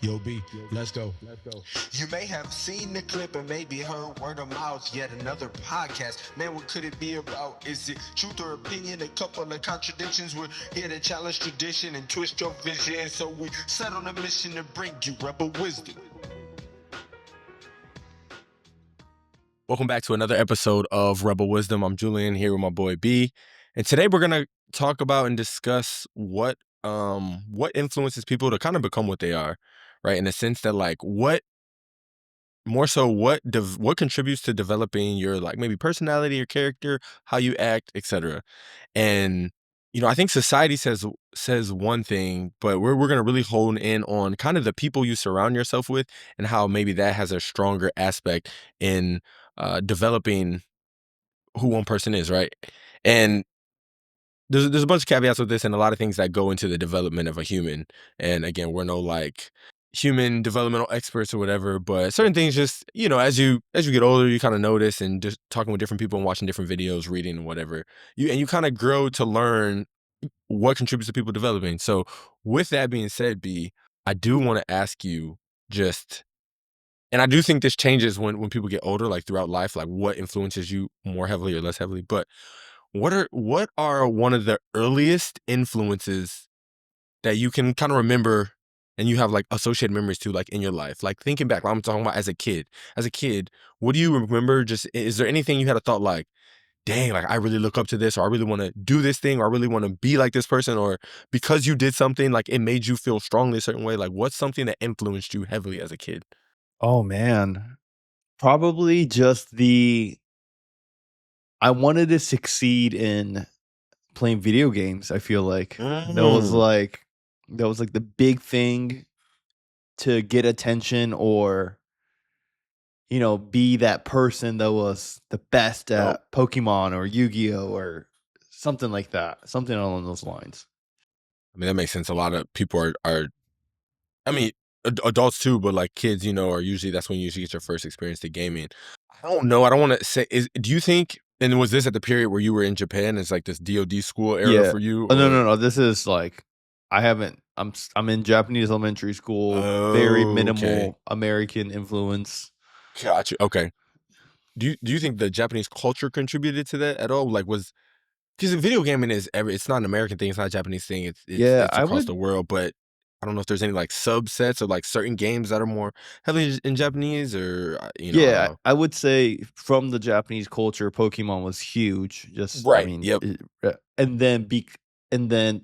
Yo, B, let's go. You may have seen the clip and maybe heard word of mouth, yet another podcast. Man, what could it be about? Is it truth or opinion? A couple of contradictions. We're here to challenge tradition and twist your vision. So we set on a mission to bring you rebel wisdom. Welcome back to another episode of Rebel Wisdom. I'm Julian here with my boy B, and today we're gonna talk about and discuss what influences people to kind of become what they are, right? In the sense that what contributes to developing your maybe personality or character, how you act, etc. And I think society says one thing, but we're gonna really hone in on kind of the people you surround yourself with and how maybe that has a stronger aspect in developing who one person is, right? And there's a bunch of caveats with this and a lot of things that go into the development of a human. And again, we're no human developmental experts or whatever, but certain things just, as you get older, you kind of notice, and just talking with different people and watching different videos, reading and whatever, you kind of grow to learn what contributes to people developing. So with that being said, B, I do want to ask you just, and I do think this changes when people get older, like throughout life, like what influences you more heavily or less heavily. But what are one of the earliest influences that you can kind of remember and you have like associated memories to, like in your life? Like thinking back, I'm talking about as a kid. As a kid, what do you remember? Just, is there anything you had a thought like, dang, like I really look up to this, or I really want to do this thing, or I really want to be like this person, or because you did something, like it made you feel strongly a certain way? Like what's something that influenced you heavily as a kid? Oh man, probably just I wanted to succeed in playing video games. I feel like that was like the big thing to get attention, or be that person that was the best Yup. at Pokemon or Yu-Gi-Oh or something like that, something along those lines. I mean, that makes sense. A lot of people are I mean, adults too, but like kids, are usually, that's when you usually get your first experience to gaming. I don't know. I don't want to say, do you think, and was this at the period where you were in Japan? It's like this DoD school era Yeah. for you, Oh, no, or? no, no. This is like I haven't. I'm in Japanese elementary school. Very Oh, okay. minimal American influence. Got you. Okay. Do you think the Japanese culture contributed to that at all? Like, because video gaming it's not an American thing, it's not a Japanese thing, Yeah, it's I across the would. world, but I don't know if there's any like subsets of like certain games that are more heavily in Japanese, or I don't Yeah, know. I would say from the Japanese culture, Pokemon was huge. Just, I Right. mean, Yep. and then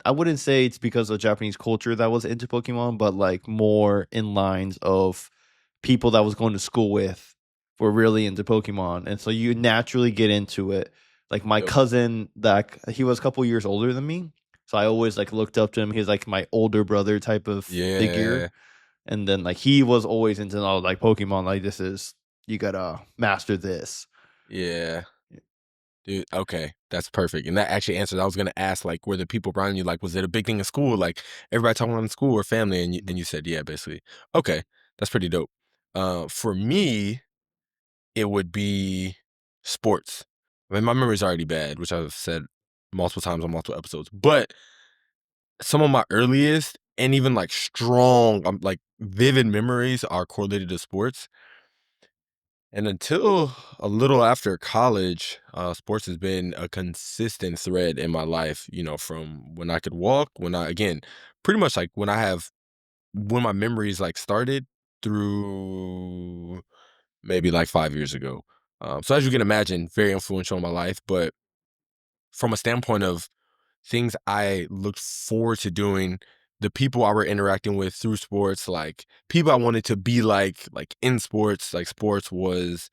I wouldn't say it's because of Japanese culture that was into Pokemon, but like more in lines of people that was going to school with were really into Pokemon, and so you naturally get into it. Like my Yep. cousin, that he was a couple years older than me, so I always like looked up to him. He's like my older brother type of figure. Yeah. And then like he was always into like Pokemon, like this is, you gotta master this. Yeah. Dude, okay, that's perfect, and that actually answers, I was gonna ask, like, were the people around you, like, was it a big thing in school? Like, everybody talking about in school or family, and you said, yeah, basically. Okay, that's pretty dope. For me, it would be sports. I mean, my memory's already bad, which I've said multiple times on multiple episodes, but some of my earliest and even, like, strong, like, vivid memories are correlated to sports. And until a little after college, sports has been a consistent thread in my life, from when I could walk, again, pretty much like when my memories like started through maybe like 5 years ago. So as you can imagine, very influential in my life, but from a standpoint of things I looked forward to doing, the people I were interacting with through sports, like people I wanted to be like in sports, like sports was,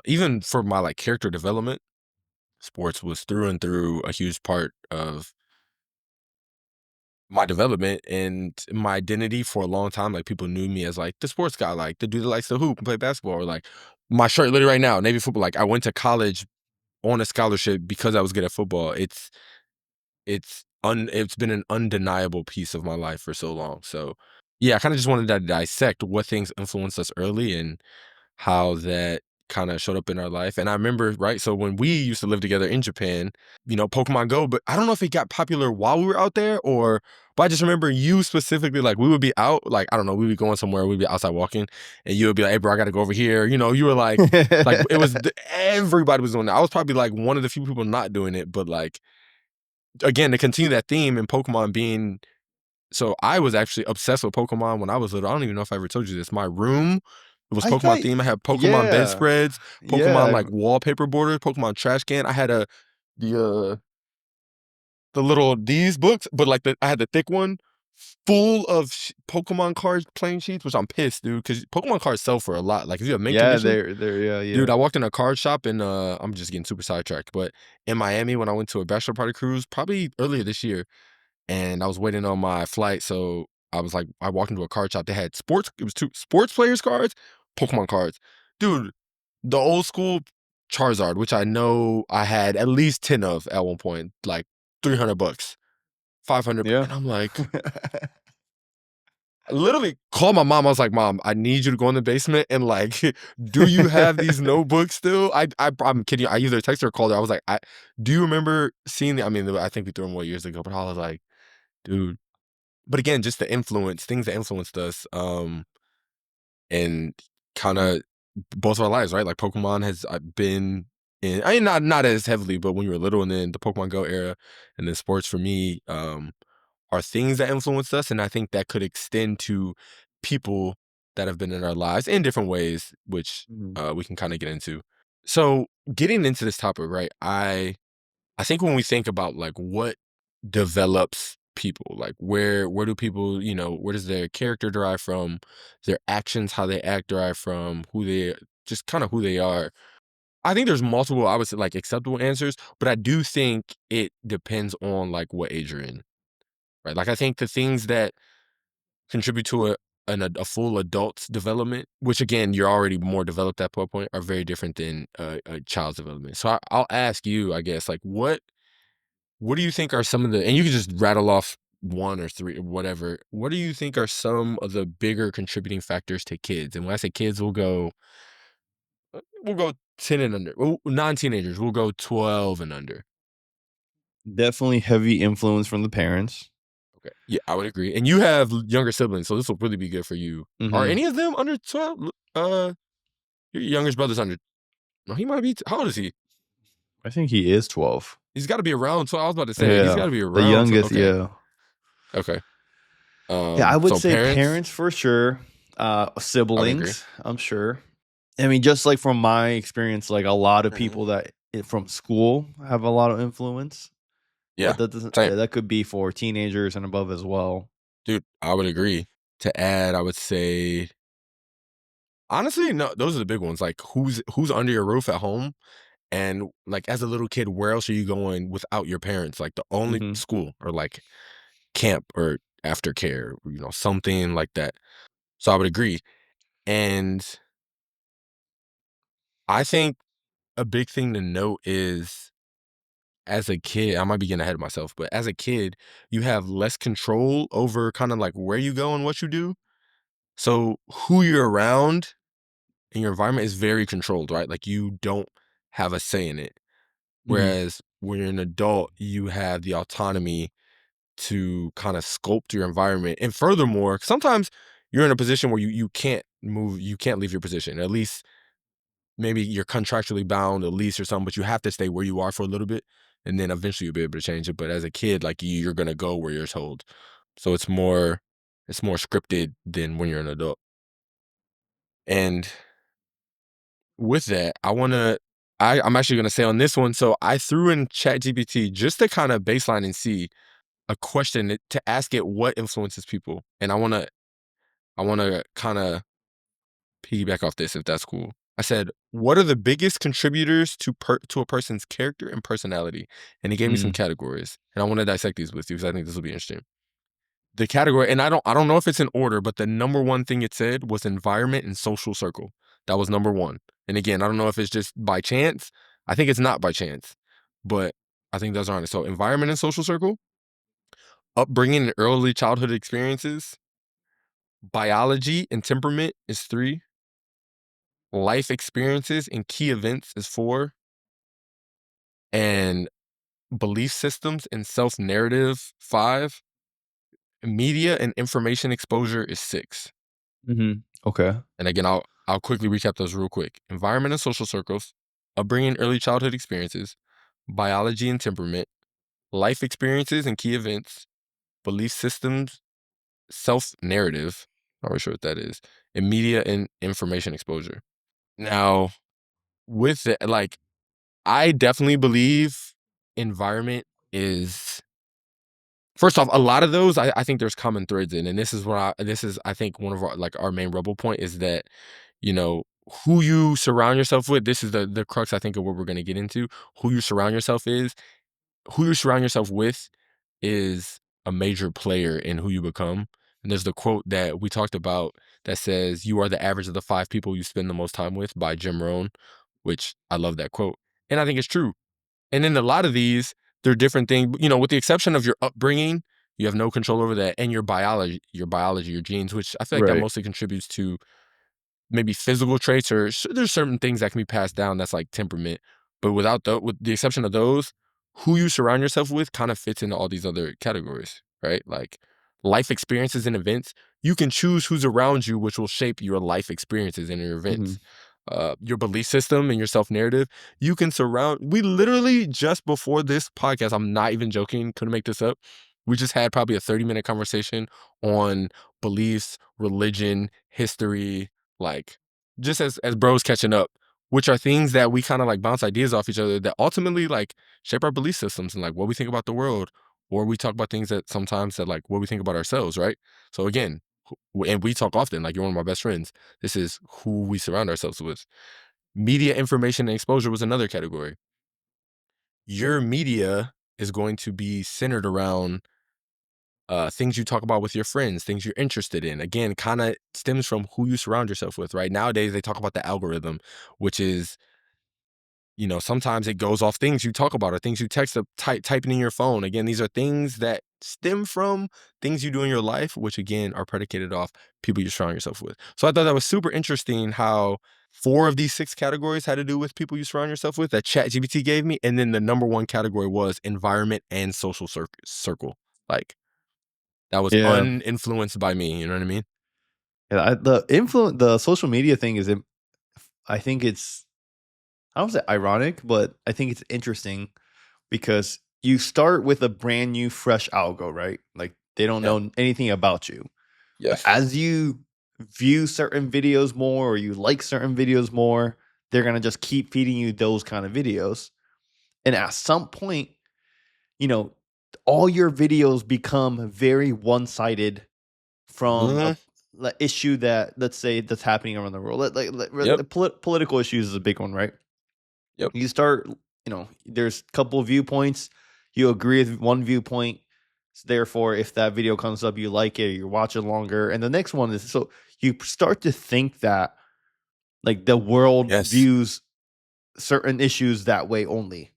even for my like character development, sports was through and through a huge part of my development and my identity for a long time. Like people knew me as like the sports guy, like the dude that likes to hoop and play basketball, or like my shirt literally right now, Navy football. Like I went to college on a scholarship because I was good at football. It's been an undeniable piece of my life for so long. So yeah, I kind of just wanted to dissect what things influenced us early and how that kind of showed up in our life. And I remember, right, so when we used to live together in Japan, Pokemon Go, but I don't know if it got popular while we were out there but I just remember you specifically, like we would be out, like, I don't know, we'd be going somewhere, we'd be outside walking, and you would be like, hey bro, I gotta go over here. You were like it was, everybody was doing that. I was probably like one of the few people not doing it, but like, again, to continue that theme and Pokemon being, so I was actually obsessed with Pokemon when I was little. I don't even know if I ever told you this. My room, it was I Pokemon thought, theme. I had Pokemon yeah, bedspreads, Pokemon yeah, like wallpaper borders, Pokemon trash can. I had the the little these books, but like I had the thick one full of Pokemon cards, playing sheets, which I'm pissed, dude, because Pokemon cards sell for a lot. Like if you have mint yeah. condition, They're yeah, dude, yeah. I walked in a card shop and I'm just getting super sidetracked, but in Miami when I went to a bachelor party cruise, probably earlier this year, and I was waiting on my flight, so I was like, I walked into a card shop. They had it was two sports players cards, Pokemon cards, dude. The old school Charizard, which I know I had at least 10 of at one point, like $300, 500, Yeah. and I'm like, I literally called my mom. I was like, Mom, I need you to go in the basement and like, do you have these notebooks still? I'm kidding you. I either texted her or called her. I was like, do you remember seeing I mean, I think we threw them away years ago, but I was like, dude. But again, just the influence, things that influenced us, and kind of both of our lives, right? Like Pokemon has been in, I mean, not as heavily, but when you were little, and then the Pokemon Go era, and then sports for me, are things that influenced us, and I think that could extend to people that have been in our lives in different ways, which Mhm. we can kind of get into. So getting into this topic, right? I think when we think about like what develops people, like where do people, where does their character derive from, their actions, how they act derive from, who they just kind of who they are. I think there's multiple, I would say, like acceptable answers, but I do think it depends on like what age you're in, right? Like I think the things that contribute to a full adult's development, which again you're already more developed at that point, are very different than a child's development. So I'll ask you, I guess, like what do you think are some of the, and you can just rattle off one or three or whatever. What do you think are some of the bigger contributing factors to kids? And when I say kids, we'll go 10 and under. Well, non-teenagers, we'll go 12 and under. Definitely heavy influence from the parents. Okay. Yeah, I would agree. And you have younger siblings, so this will really be good for you. Are Hmm. any of them under 12? Your youngest brother's under, no, he might be, how old is he? I think he is 12. He's got to be around 12. I was about to say, he's got Yeah, to be the around 12. youngest. Okay. Yeah, Okay. yeah. I would So say parents, parents for sure. I would agree. Siblings, I'm sure. I mean, just like from my experience, like a lot of Mhm. people from school have a lot of influence. Yeah. But that doesn't. Same. Yeah, that could be for teenagers and above as well. Dude, I would agree. To add, I would say, honestly, no, those are the big ones. Like who's under your roof at home, and like as a little kid, where else are you going without your parents? Like the only Hmm. school or like camp or aftercare, something like that. So I would agree. And I think a big thing to note is, as a kid, I might be getting ahead of myself, but as a kid, you have less control over kind of like where you go and what you do. So who you're around and your environment is very controlled, right? Like you don't have a say in it. Hmm. Whereas when you're an adult, you have the autonomy to kind of sculpt your environment. And furthermore, sometimes you're in a position where you can't move, you can't leave your position. At least maybe you're contractually bound, a lease or something, but you have to stay where you are for a little bit. And then eventually you'll be able to change it. But as a kid, like you're gonna go where you're told. So it's more scripted than when you're an adult. And with that, I'm actually gonna say on this one, so I threw in ChatGPT just to kind of baseline and see a question to ask it what influences people. And I wanna kind of piggyback off this if that's cool. I said, what are the biggest contributors to a person's character and personality? And he gave me some Mm. categories. And I want to dissect these with you because I think this will be interesting. The category, and I don't know if it's in order, but the number one thing it said was environment and social circle. That was number one. And again, I don't know if it's just by chance. I think it's not by chance, but I think those are on it. So environment and social circle, upbringing and early childhood experiences, biology and temperament is three, life experiences and key events is 4, and belief systems and self-narrative 5, media and information exposure is 6. Okay. And again, I'll quickly recap those real quick. Environment and social circles, upbringing, early childhood experiences, biology and temperament, life experiences and key events, belief systems, self-narrative, not really sure what that is, and media and information exposure. Now, with it, like, I definitely believe environment is first off, a lot of those I think there's common threads in, and this is I think one of our like our main rebel point is that, you know, who you surround yourself with, this is the crux I think of what we're gonna get into. Who you surround yourself who you surround yourself with is a major player in who you become. And there's the quote that we talked about that says, "You are the average of the 5 people you spend the most time with," by Jim Rohn, which I love that quote. And I think it's true. And in a lot of these, they're different things, you know, with the exception of your upbringing, you have no control over that, and your biology, your genes, which I feel like that Right. mostly contributes to maybe physical traits or there's certain things that can be passed down that's like temperament. But with the exception of those, who you surround yourself with kind of fits into all these other categories, right? Like life experiences and events, you can choose who's around you, which will shape your life experiences and your events. Your belief system and your self narrative, you can surround. We literally just before this podcast, I'm not even joking, couldn't make this up. We just had probably a 30-minute conversation on beliefs, religion, history, like just as bros catching up, which are things that we kind of like bounce ideas off each other that ultimately like shape our belief systems and like what we think about the world, or we talk about things that sometimes that like what we think about ourselves, right? So again, and we talk often, like you're one of my best friends. This is who we surround ourselves with. Media information and exposure was another category. Your media is going to be centered around things you talk about with your friends, things you're interested in. Again, kind of stems from who you surround yourself with, right? Nowadays, they talk about the algorithm, which is, you know, sometimes it goes off things you talk about or things you text up, typing in your phone. Again, these are things that stem from things you do in your life, which again are predicated off people you surround yourself with. So I thought that was super interesting how 4 of these 6 categories had to do with people you surround yourself with that ChatGPT gave me. And then the number 1 category was environment and social circle. Like, that was Yeah. uninfluenced by me, you know what I mean? Yeah, the social media thing is, I think it's, I don't say ironic, but I think it's interesting because you start with a brand new, fresh algo, right? Like they don't Yeah. know anything about you. But Yes. as you view certain videos more or you like certain videos more, they're gonna just keep feeding you those kind of videos. And at some point, you know, all your videos become very one-sided from a Mhm. issue that, let's say, that's happening around the world. Yep. Political issues is a big one, right? Yep. You start, there's a couple of viewpoints. You agree with one viewpoint. Therefore, if that video comes up, you like it, you watch it longer. And the next one is, so you start to think that like the world Yes. views certain issues that way only.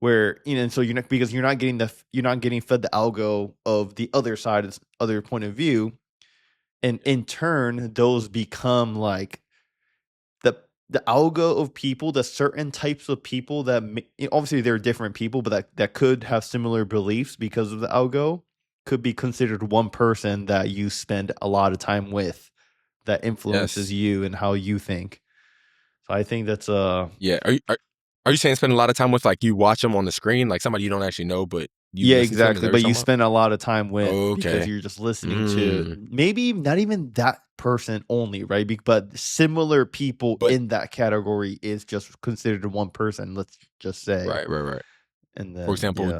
Where, and so you're not, because you're not getting fed the algo of the other side, other point of view, and in turn, those become like the algo of people, the certain types of people that obviously they're different people, but that could have similar beliefs because of the algo, could be considered one person that you spend a lot of time with, that influences Yes. you and how you think. So I think that's Yeah. Are you saying spend a lot of time with, like, you watch them on the screen, like somebody you don't actually know, but you yeah, listen to them? Is that exactly. what you're But you talking about? spend a lot of time with because Okay. you're just listening to Mm. maybe not even that person only, right? But similar people But in that category is just considered one person, let's just say. right, right, right. And For then example, yeah.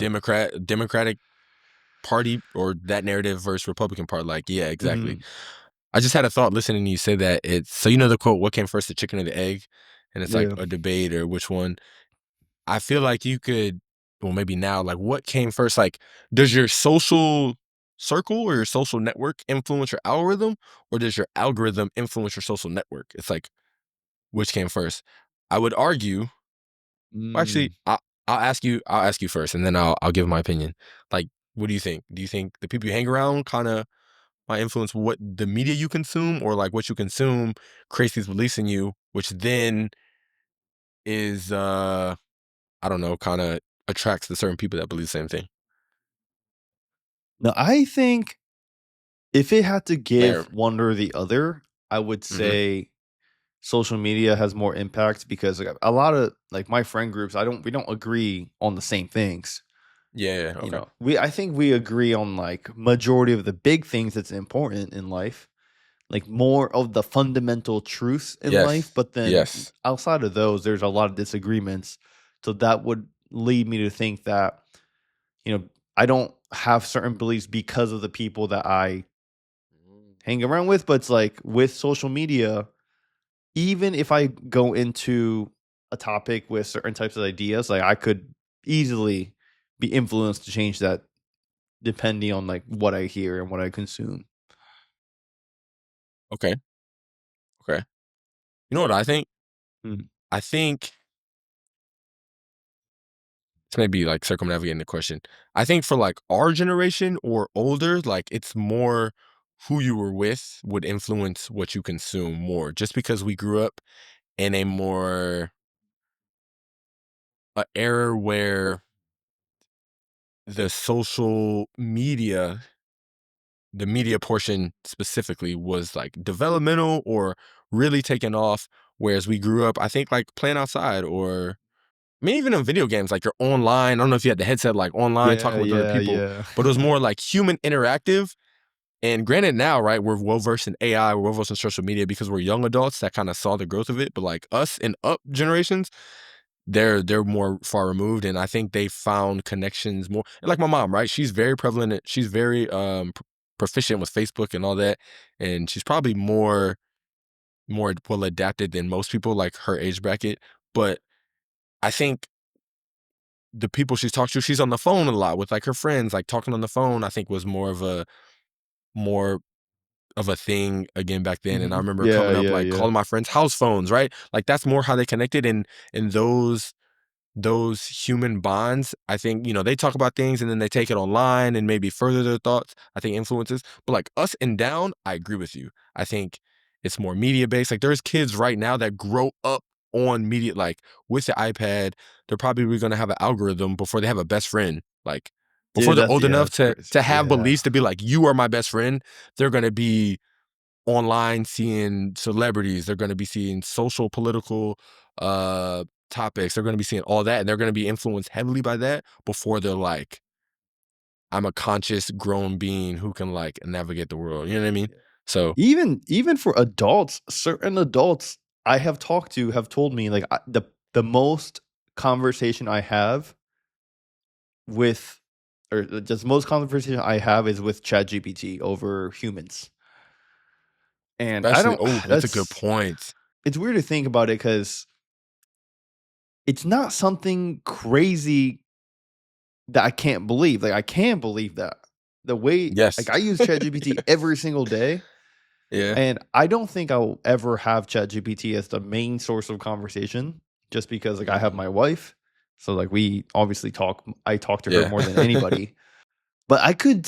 Democratic Party or that narrative versus Republican Party, like, yeah, exactly. Mhm. I just had a thought listening to you say that. It's so, you know, the quote, "What came first, the chicken or the egg?" And it's like Yeah. a debate or which one. I feel like you could, well, maybe now, like, what came first? Like, does your social circle or your social network influence your algorithm, or does your algorithm influence your social network? It's like, which came first? I would argue. Well, actually, Mm. I'll ask you. I'll ask you first, and then I'll give my opinion. Like, what do you think? Do you think the people you hang around kind of might influence what the media you consume, or like what you consume creates these beliefs in you, which then is I don't know, kind of attracts the certain people that believe the same thing. No, I think if it had to There. give one or the other, I would Mhm. say social media has more impact because like a lot of like my friend groups, we don't agree on the same things. Yeah. You Okay. know, I think we agree on like majority of the big things that's important in life, like more of the fundamental truths in life. Yes. But then Yes. outside of those, there's a lot of disagreements. So that would lead me to think that, you know, I don't have certain beliefs because of the people that I hang around with. But it's like with social media, even if I go into a topic with certain types of ideas, like I could easily be influenced to change that depending on like what I hear and what I consume. Okay. Okay. You know what I think? Mm. I think this may be like circumnavigating the question. I think for like our generation or older, like it's more who you were with would influence what you consume more, just because we grew up in a more a era where the social media, the media portion specifically, was like developmental or really taken off. Whereas we grew up, I think, like playing outside, or I mean, even in video games, like you're online. I don't know if you had the headset, like online Yeah, talking with other yeah, people, yeah. but it was more like human interactive. And granted, now, right, we're well versed in AI, we're well versed in social media because we're young adults that kind of saw the growth of it. But like us and up generations, they're more far removed, and I think they found connections more. And like my mom, right? She's very prevalent. She's very proficient with Facebook and all that, and she's probably more well adapted than most people like her age bracket. But I think the people she's talked to, she's on the phone a lot with like her friends, like talking on the phone, I think was more of a thing again back then. And I Mhm. remember Yeah, coming up yeah, like yeah. calling my friends house phones, right? Like that's more how they connected, and those human bonds, I think, they talk about things and then they take it online and maybe further their thoughts, I think influences. But like us and down, I agree with you. I think it's more media based. Like there's kids right now that grow up on media, like with the iPad, they're probably going to have an algorithm before they have a best friend. Like before Dude, they're old enough that's to crazy. to have Yeah. beliefs to be like, you are my best friend, they're going to be online seeing celebrities, they're going to be seeing social political uh topics, they're going to be seeing all that, and they're going to be influenced heavily by that before they're like, I'm a conscious grown being who can like navigate the world, you know what I mean? So Even for adults, certain adults I have talked to have told me like the most conversation I have with or just most conversation I have is with ChatGPT over humans. And I especially, don't oh, that's a good point. it's weird to think about it cuz it's not something crazy that I can't believe. Like I can believe that. The way like Yes. I use ChatGPT every single day. Yeah. And I don't think I'll ever have ChatGPT as the main source of conversation just because like I have Mhm. my wife. So like we obviously I talk to her Yeah. more than anybody. But I could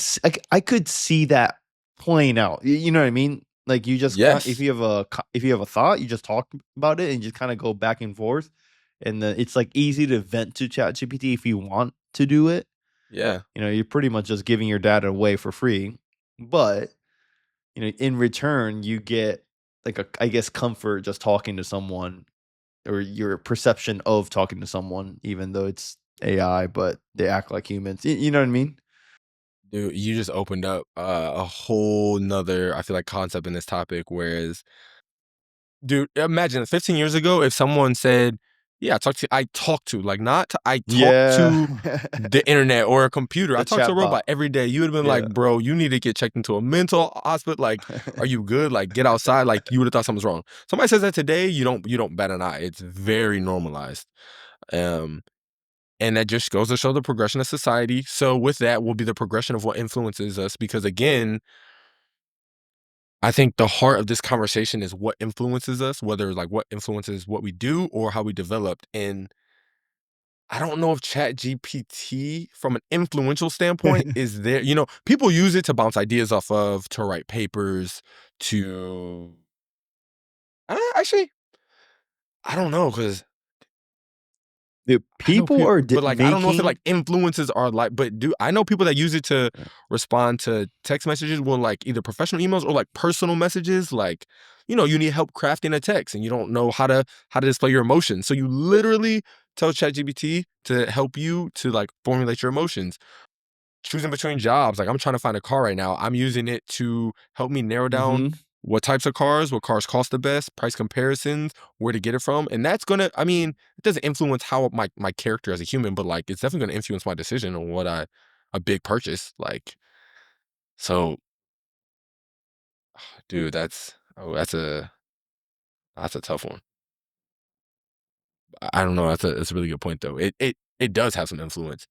see that playing out. You know what I mean? Like you just if Yes. you have if you have a thought, you just talk about it and just kind of go back and forth. And then it's like easy to vent to ChatGPT if you want to do it. Yeah. You know, you're pretty much just giving your data away for free. But in return, you get like I guess comfort just talking to someone or your perception of talking to someone, even though it's AI, but they act like humans. You know what I mean? Dude, you just opened up a whole nother, I feel like, concept in this topic. Whereas, dude, imagine 15 years ago, if someone said, yeah, I talk to, like, not to, I talk Yeah. to the internet or a computer. I The talk to a chat bot. robot every day. You would have been like, Yeah. bro, you need to get checked into a mental hospital. Like, are you good? Like, get outside. Like, you would have thought something's wrong. Somebody says that today, you don't bat an eye. It's very normalized. Um, and that just goes to show the progression of society. So with that will be the progression of what influences us. Because again, I think the heart of this conversation is what influences us, whether like what influences what we do or how we developed. And I don't know if ChatGPT, from an influential standpoint, is there. People use it to bounce ideas off of, to write papers, to. Actually, I don't know, because The I know people people, are but like I don't know if it making. like influences are like, but I know people that use it to Yeah. respond to text messages, well, like either professional emails or like personal messages. Like, you need help crafting a text and you don't know how to display your emotions, so you literally tell ChatGPT to help you to like formulate your emotions. Choosing between jobs, like I'm trying to find a car right now. I'm using it to help me narrow down Hmm. what types of cars, what cars cost the best, price comparisons, where to get it from. And that's gonna, I mean, it doesn't influence how my character as a human, but like it's definitely gonna influence my decision on a big purchase. Like, so dude, that's a tough one. I don't know. That's a really good point though. It does have some influence.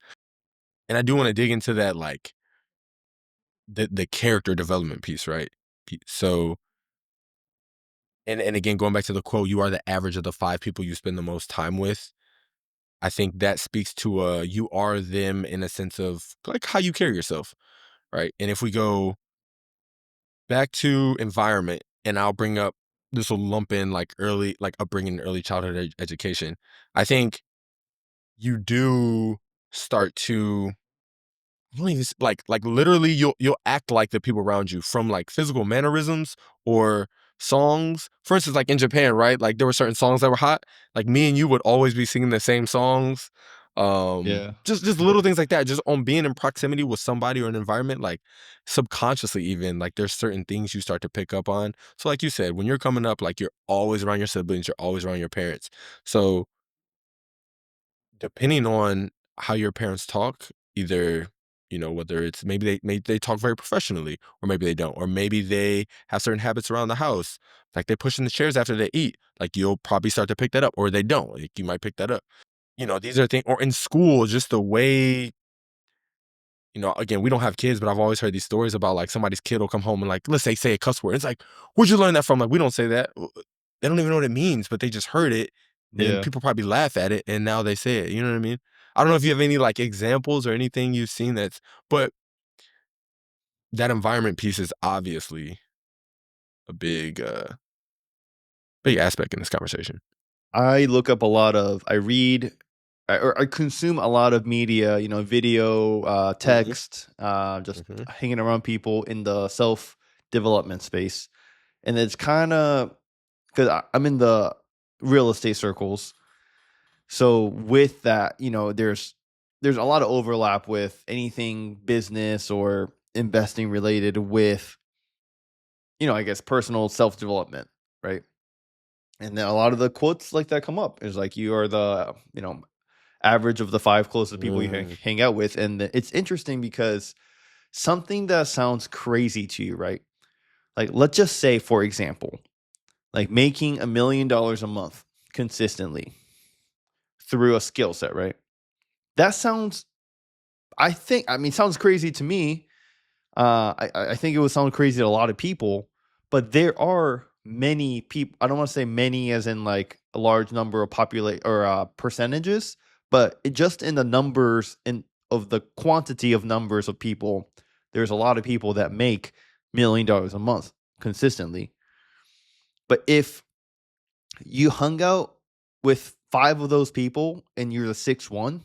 And I do want to dig into that, like the character development piece, right? So, and again, going back to the quote, you are the average of the 5 people you spend the most time with. I think that speaks to you are them in a sense of like how you carry yourself, right? And if we go back to environment, and I'll bring up, this will lump in like early, like upbringing, early childhood education. I think you do start to, I don't even like literally you'll act like the people around you, from like physical mannerisms or songs. For instance, like in Japan, right? Like there were certain songs that were hot. Like me and you would always be singing the same songs. Yeah. Just little things like that. Just on being in proximity with somebody or an environment, like subconsciously even, like there's certain things you start to pick up on. So like you said, when you're coming up, like you're always around your siblings, you're always around your parents. So depending on how your parents talk, either, whether it's maybe they talk very professionally, or maybe they don't, or maybe they have certain habits around the house, like they push in the chairs after they eat, like you'll probably start to pick that up, or they don't, like you might pick that up. These are things, or in school, just the way, again, we don't have kids, but I've always heard these stories about like somebody's kid will come home and like, let's say a cuss word. It's like, where'd you learn that from? Like, we don't say that. They don't even know what it means, but they just heard it. And Yeah. people probably laugh at it, and now they say it. You know what I mean? I don't know if you have any like examples or anything you've seen but that environment piece is obviously a big aspect in this conversation. I look up a lot of. I read. I consume a lot of media. Video, text. Just Mhm. hanging around people in the self development space, and it's kind of because I'm in the real estate circles. So with that, there's a lot of overlap with anything business or investing related with, I guess personal self development, right? And then a lot of the quotes like that come up is like you are the average of the 5 closest people you Mm. hang out with, and it's interesting because something that sounds crazy to you, right? Like let's just say, for example, like making $1 million a month consistently through a skill set, right? That sounds, sounds crazy to me. I think it would sound crazy to a lot of people, but there are many people. I don't want to say many as in like a large number of populate or percentages, but just in the numbers of the quantity of numbers of people, there's a lot of people that make $1 million a month consistently. But if you hung out with 5 of those people and you're the 6th one,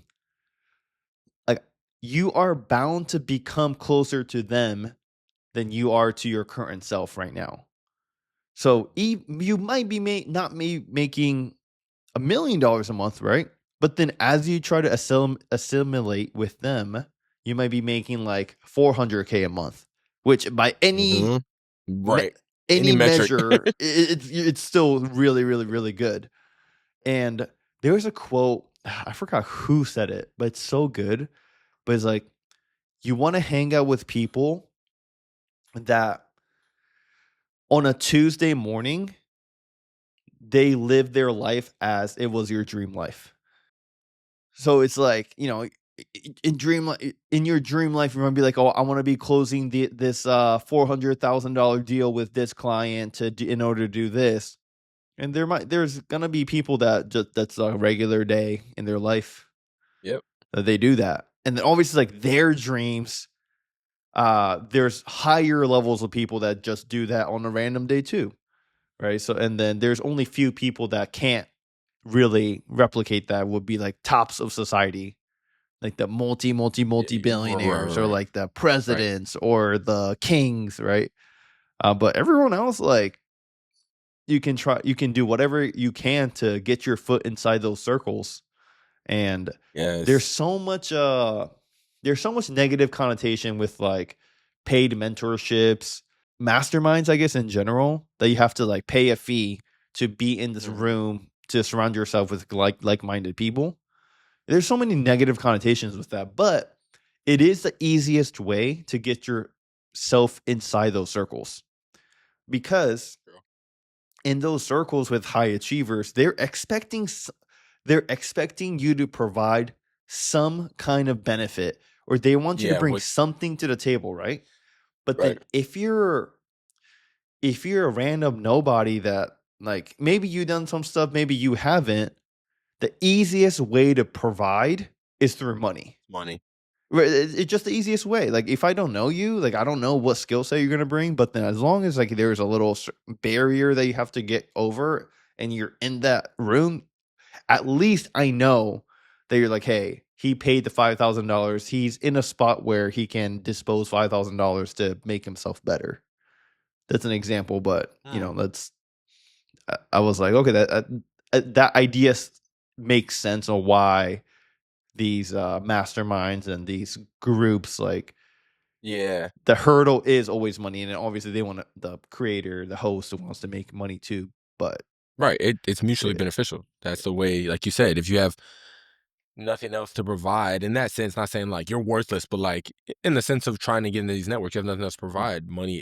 like you are bound to become closer to them than you are to your current self right now. So you might be not making $1 million a month, right? But then as you try to assimilate with them, you might be making like 400K a month, which by any Mhm. Right. Any any metric. measure, it's still really, really, really good. And there was a quote, I forgot who said it, but it's so good. But it's like, you want to hang out with people that on a Tuesday morning, they live their life as it was your dream life. So it's like, in your dream life, you're gonna be like, oh, I want to be closing this $400,000 deal with this client in order to do this. And there's gonna be people that's a regular day in their life. Yep. that they do that. And then obviously like their dreams, there's higher levels of people that just do that on a random day too. Right. So and then there's only few people that can't really replicate that, would be like tops of society, like the multi billionaires, or Right. like the presidents or the kings, right? But everyone else, like, you can do whatever you can to get your foot inside those circles. And there's Yes. so much negative connotation with like paid mentorships, masterminds, I guess, in general, that you have to like pay a fee to be in this Mhm. room to surround yourself with like-minded people. There's so many negative connotations with that, but it is the easiest way to get yourself inside those circles, because True. in those circles with high achievers, they're expecting you to provide some kind of benefit, or they want you to Yeah. bring something to the table, right? But then Right. if you're a random nobody that, like, maybe you done some stuff, maybe you haven't, the easiest way to provide is through money. Money. Right, it's just the easiest way. Like, if I don't know you, like, I don't know what skill set you're gonna bring, but then as long as like there's a little barrier that you have to get over, and you're in that room, at least I know that you're like, hey, he paid the $5,000. He's in a spot where he can dispose $5,000 to make himself better. That's an example, but that's. I was like, okay, that idea makes sense on why these masterminds and these groups, like, Yeah. the hurdle is always money, and then obviously they want the creator, the host, wants to make money too. But Right. It's mutually yeah, beneficial. That's the way, like you said, if you have nothing else to provide, in that sense, not saying like you're worthless, but like in the sense of trying to get into these networks, you have nothing else to provide. Money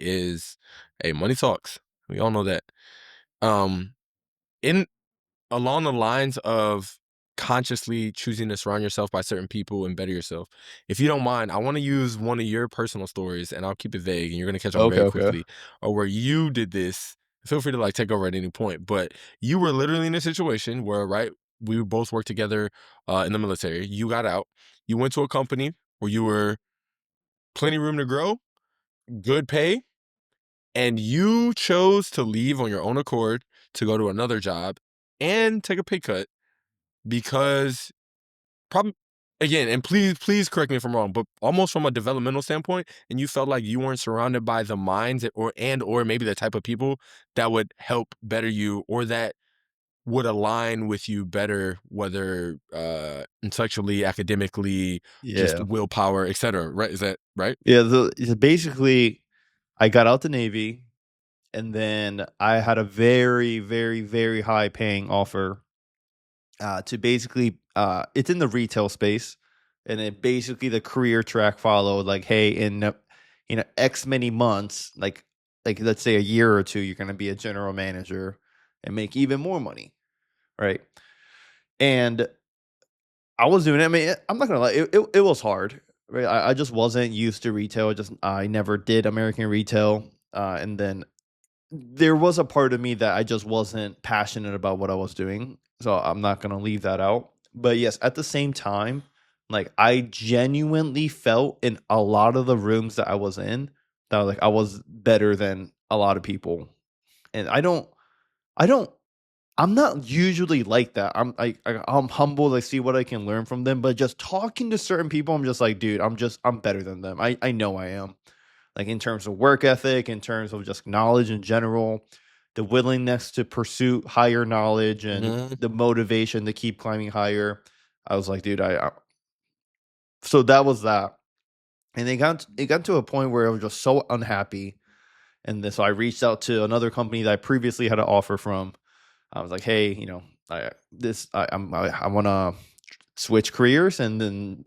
talks. We all know that. Um, in along the lines of consciously choosing to surround yourself by certain people and better yourself, if you don't mind, I want to use one of your personal stories, and I'll keep it vague, and you're gonna catch on okay, very okay, quickly, or where you did this. Feel free to like take over at any point, but you were literally in a situation where, right, we both worked together in the military. You got out, you went to a company where you were plenty room to grow, good pay, and you chose to leave on your own accord to go to another job and take a pay cut because probably, again, and please correct me if I'm wrong, but almost from a developmental standpoint, and you felt like you weren't surrounded by the minds or maybe the type of people that would help better you, or that would align with you better, whether intellectually, academically, just yeah, willpower, etc. Right? Is that right? yeah. Basically, I got out the Navy, and then I had a very, very, very high paying offer, to basically, it's in the retail space, and then basically the career track followed, like, hey, in X many months, like let's say a year or two, you're going to be a general manager and make even more money, right? And I was doing it. I mean, I'm not gonna lie, it was hard, right? I just wasn't used to retail. I never did American retail, and then there was a part of me that I just wasn't passionate about what I was doing. So I'm not gonna leave that out. But yes, at the same time, like, I genuinely felt in a lot of the rooms that I was in that, like, I was better than a lot of people, and I don't I'm not usually like that. I'm humble. I see what I can learn from them, but just talking to certain people, I'm just like, dude, I'm better than them. I know I am. Like, in terms of work ethic, in terms of just knowledge in general, the willingness to pursue higher knowledge, and Hmm. the motivation to keep climbing higher. I was like, dude, so that was that. And it got to a point where I was just so unhappy. And then so I reached out to another company that I previously had an offer from. I was like, hey, I want to switch careers, and then,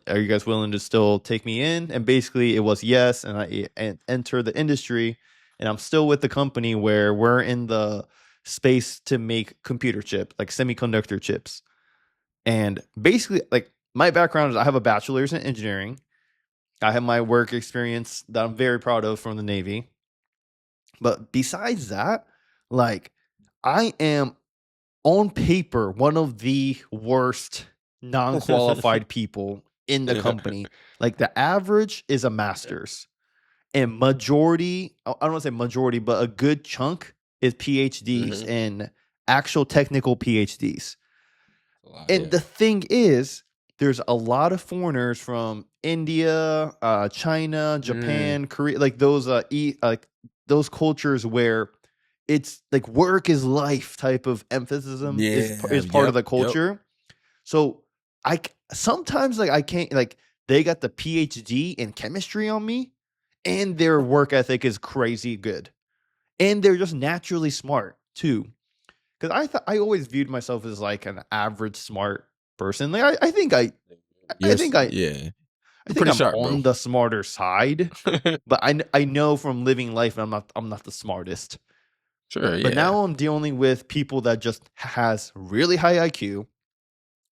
are you guys willing to still take me in? And basically it was yes, and I enter the industry, and I'm still with the company where we're in the space to make computer chip, like semiconductor chips. And basically, like, my background is I have a bachelor's in engineering. I have my work experience that I'm very proud of from the Navy. But besides that, like, I am on paper one of the worst non-qualified people in the company. Like the average is a master's, and majority, I don't want to say majority, but a good chunk is PhDs Mhm. and actual technical PhDs. And Yeah. the thing is, there's a lot of foreigners from India, China, Mm. Japan, Korea, like those like those cultures where it's like work is life type of emphasis is Yeah. part of the Yep. culture. So sometimes like I can't like they got the PhD in chemistry on me, and their work ethic is crazy good, and they're just naturally smart too. Because I always viewed myself as like an average smart person. Like I think I Yes. think I Yeah. I You're think pretty I'm sharp, bro. on the smarter side, but I know from living life I'm not the smartest. Sure. But Yeah. now I'm dealing with people that just has really high IQ,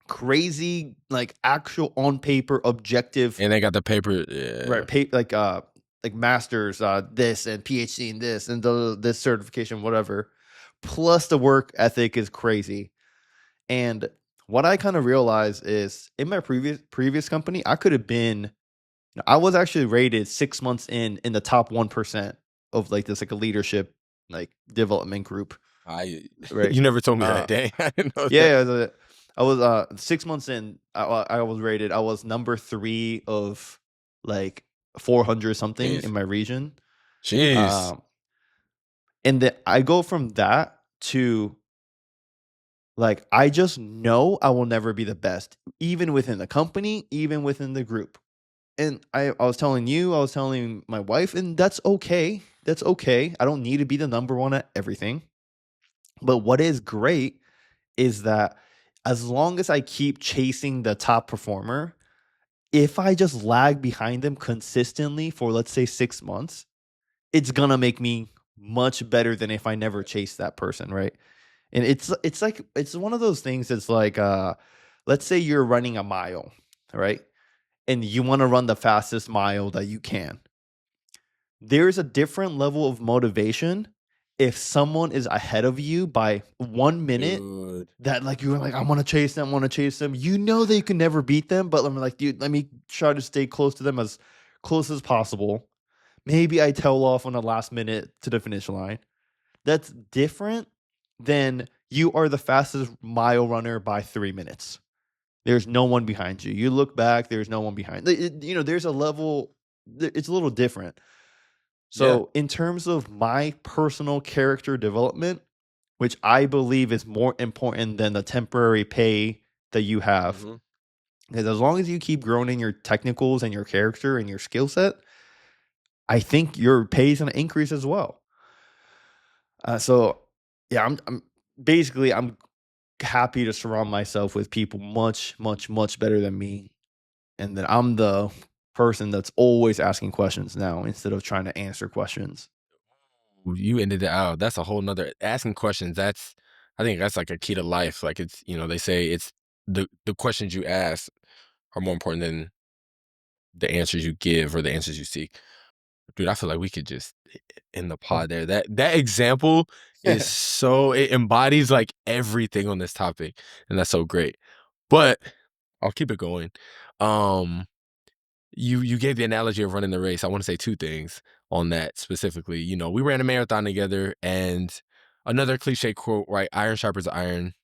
crazy like actual on paper objective, And they got the paper. Yeah. right? Like masters, this and PhD in this and this certification, whatever. Plus the work ethic is crazy. And what I kind of realized is in my previous company, I could have been, I was actually rated 6 months in the top 1% of like this like a leadership like development group, right? You never told me Uh, that. Dang. I didn't know that. Yeah, I was 6 months in. I was rated. I was number 3 of like 400 something Jeez. in my region. Jeez. And then I go from that to like I just know I will never be the best, even within the company, even within the group. And I was telling you, I was telling my wife, and that's okay. That's okay. I don't need to be the number one at everything. But what is great is that as long as I keep chasing the top performer, if I just lag behind them consistently for let's say 6 months, it's gonna make me much better than if I never chase that person, right? And it's like it's one of those things that's like let's say you're running a mile, right? And you want to run the fastest mile that you can. There's a different level of motivation if someone is ahead of you by 1 minute. Dude. That like you're like, I want to chase them. You know that you can never beat them, but I'm like, dude, let me try to stay close to them as close as possible. Maybe I tail off on the last minute to the finish line. That's different than you are the fastest mile runner by 3 minutes. There's no one behind you. You look back, there's no one behind. There's a level. It's a little different. So in terms of my personal character development, which I believe is more important than the temporary pay that you have. Mhm. Because as long as you keep growing in your technicals and your character and your skill set, I think your pay is going to increase as well. So yeah, I'm basically I'm happy to surround myself with people much, much, much better than me, and then I'm the person that's always asking questions now instead of trying to answer questions. You ended it out. That's a whole nother asking questions. I think that's like a key to life. Like it's, they say it's the questions you ask are more important than the answers you give or the answers you seek. Dude, I feel like we could just end the pod there. That example is so it embodies like everything on this topic, and that's so great. But I'll keep it going. Um, you gave the analogy of running the race. I want to say 2 things on that specifically. We ran a marathon together, and another cliche quote, right? Iron sharpens iron.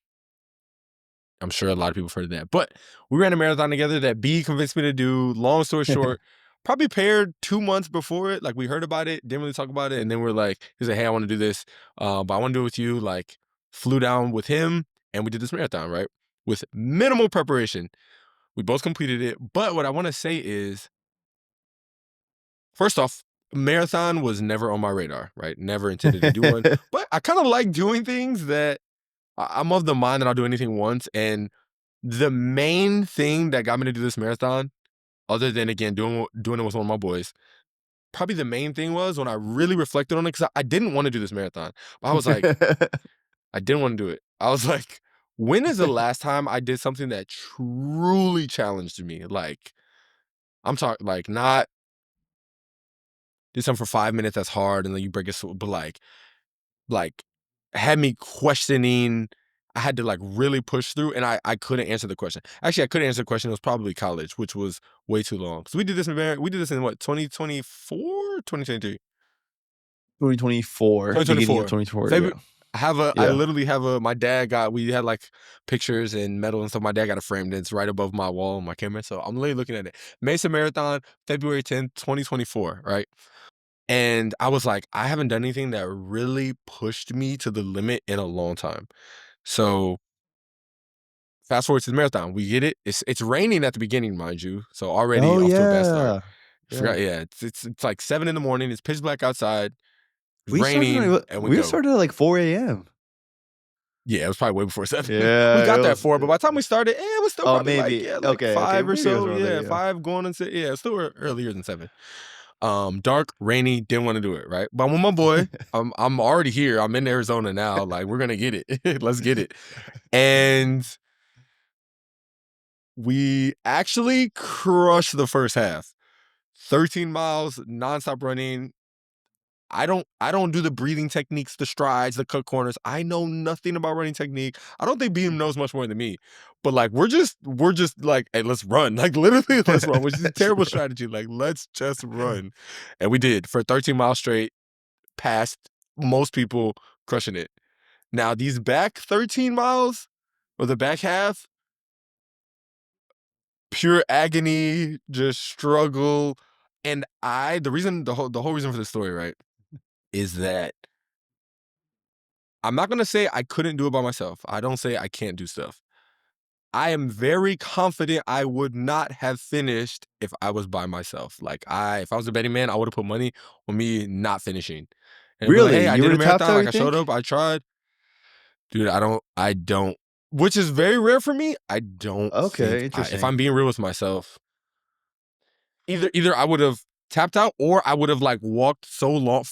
I'm sure a lot of people have heard of that. But we ran a marathon together that B convinced me to do. Long story short, probably paired 2 months before it. Like we heard about it, didn't really talk about it. And then we're like, he said, hey, I want to do this. But I want to do it with you. Like flew down with him and we did this marathon, right? With minimal preparation. We both completed it. But what I want to say is, first off, marathon was never on my radar, right? Never intended to do one. But I kind of like doing things that I'm of the mind that I'll do anything once. And the main thing that got me to do this marathon, other than again doing it with one of my boys, probably the main thing was when I really reflected on it, because I didn't want to do this marathon. But I was like, I didn't want to do it. I was like, when is the last time I did something that truly challenged me? Like, I'm talking like not did something for 5 minutes that's hard and then you break it, but like had me questioning I had to like really push through, and I couldn't answer the question. Actually, I couldn't answer the question. It was probably college, which was way too long. So we did this in what, 2024, 2023? 2024, beginning of 2024. 2024. Yeah. February. I Yeah. literally have my dad we had like pictures and metal and stuff. My dad got it framed. It's right above my wall on my camera. So I'm literally looking at it. Mesa Marathon, February 10th, 2024, right? And I was like, I haven't done anything that really pushed me to the limit in a long time. So fast forward to the marathon, we get it. It's raining at the beginning, mind you. So already Oh off to a bad start. yeah. Forgot, Yeah. yeah. It's like 7 in the morning. It's pitch black outside. It's We started raining, at, and we we go. started at like 4 a.m. Yeah, it was probably way before 7. We Yeah, got it there at was. 4, but by the time we started, it was still Oh, probably like, maybe. yeah, like Okay. 5 or Maybe it was so. around there. Yeah, Yeah. 5 going into, yeah, still earlier than 7. Dark, rainy, didn't want to do it, right? But I'm with my boy. I'm already here. I'm in Arizona now. Like, we're gonna get it. Let's get it. And we actually crushed the first half. 13 miles, nonstop running. I don't do the breathing techniques, the strides, the cut corners. I know nothing about running technique. I don't think Beam knows much more than me. But like we're just like, hey, let's run. Like literally, let's run, which is a terrible strategy. Like, let's just run. And we did for 13 miles straight, past most people, crushing it. Now, these back 13 miles or the back half, pure agony, just struggle. And the whole reason for the story, right, is that I'm not gonna say I couldn't do it by myself. I don't say I can't do stuff. I am very confident I would not have finished if I was by myself. Like if I was a betting man, I would have put money on me not finishing. And it'd be like, Really? hey, I You did would a have tapped marathon, out, like you I showed think? up, I tried. Dude, I don't, which is very rare for me. I don't Okay, think if interesting. I'm being real with myself, either I would have tapped out or I would have like walked so long.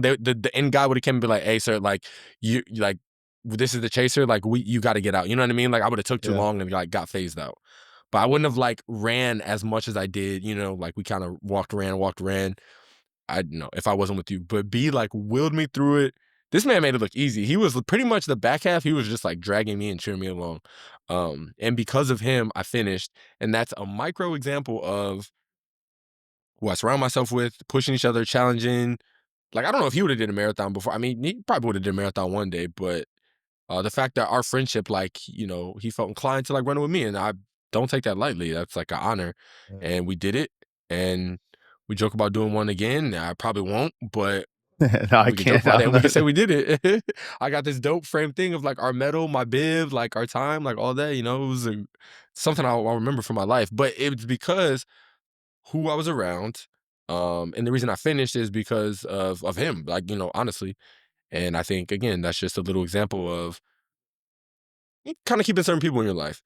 The end guy would have come and be like, hey, sir, like you like this is the chaser, like you got to get out. You know what I mean? Like I would have took too Yeah. long and like got phased out. But I wouldn't have like ran as much as I did, like we kind of walked, ran. I don't know if I wasn't with you, but B like willed me through it. This man made it look easy. He was pretty much the back half. He was just like dragging me and cheering me along. And because of him, I finished. And that's a micro example of who I surround myself with, pushing each other, challenging. Like, I don't know if he would have did a marathon before. I mean, he probably would have did a marathon one day, but the fact that our friendship, like, he felt inclined to like run with me, and I don't take that lightly. That's like an honor. Yeah. And we did it. And we joke about doing one again. I probably won't, but No, I we can joke can't. about it and we can say we did it. I got this dope frame thing of like our medal, my bib, like our time, like all that, it was something I'll remember for my life. But it's because who I was around. And the reason I finished is because of him, like, honestly. And I think again, that's just a little example of kind of keeping certain people in your life.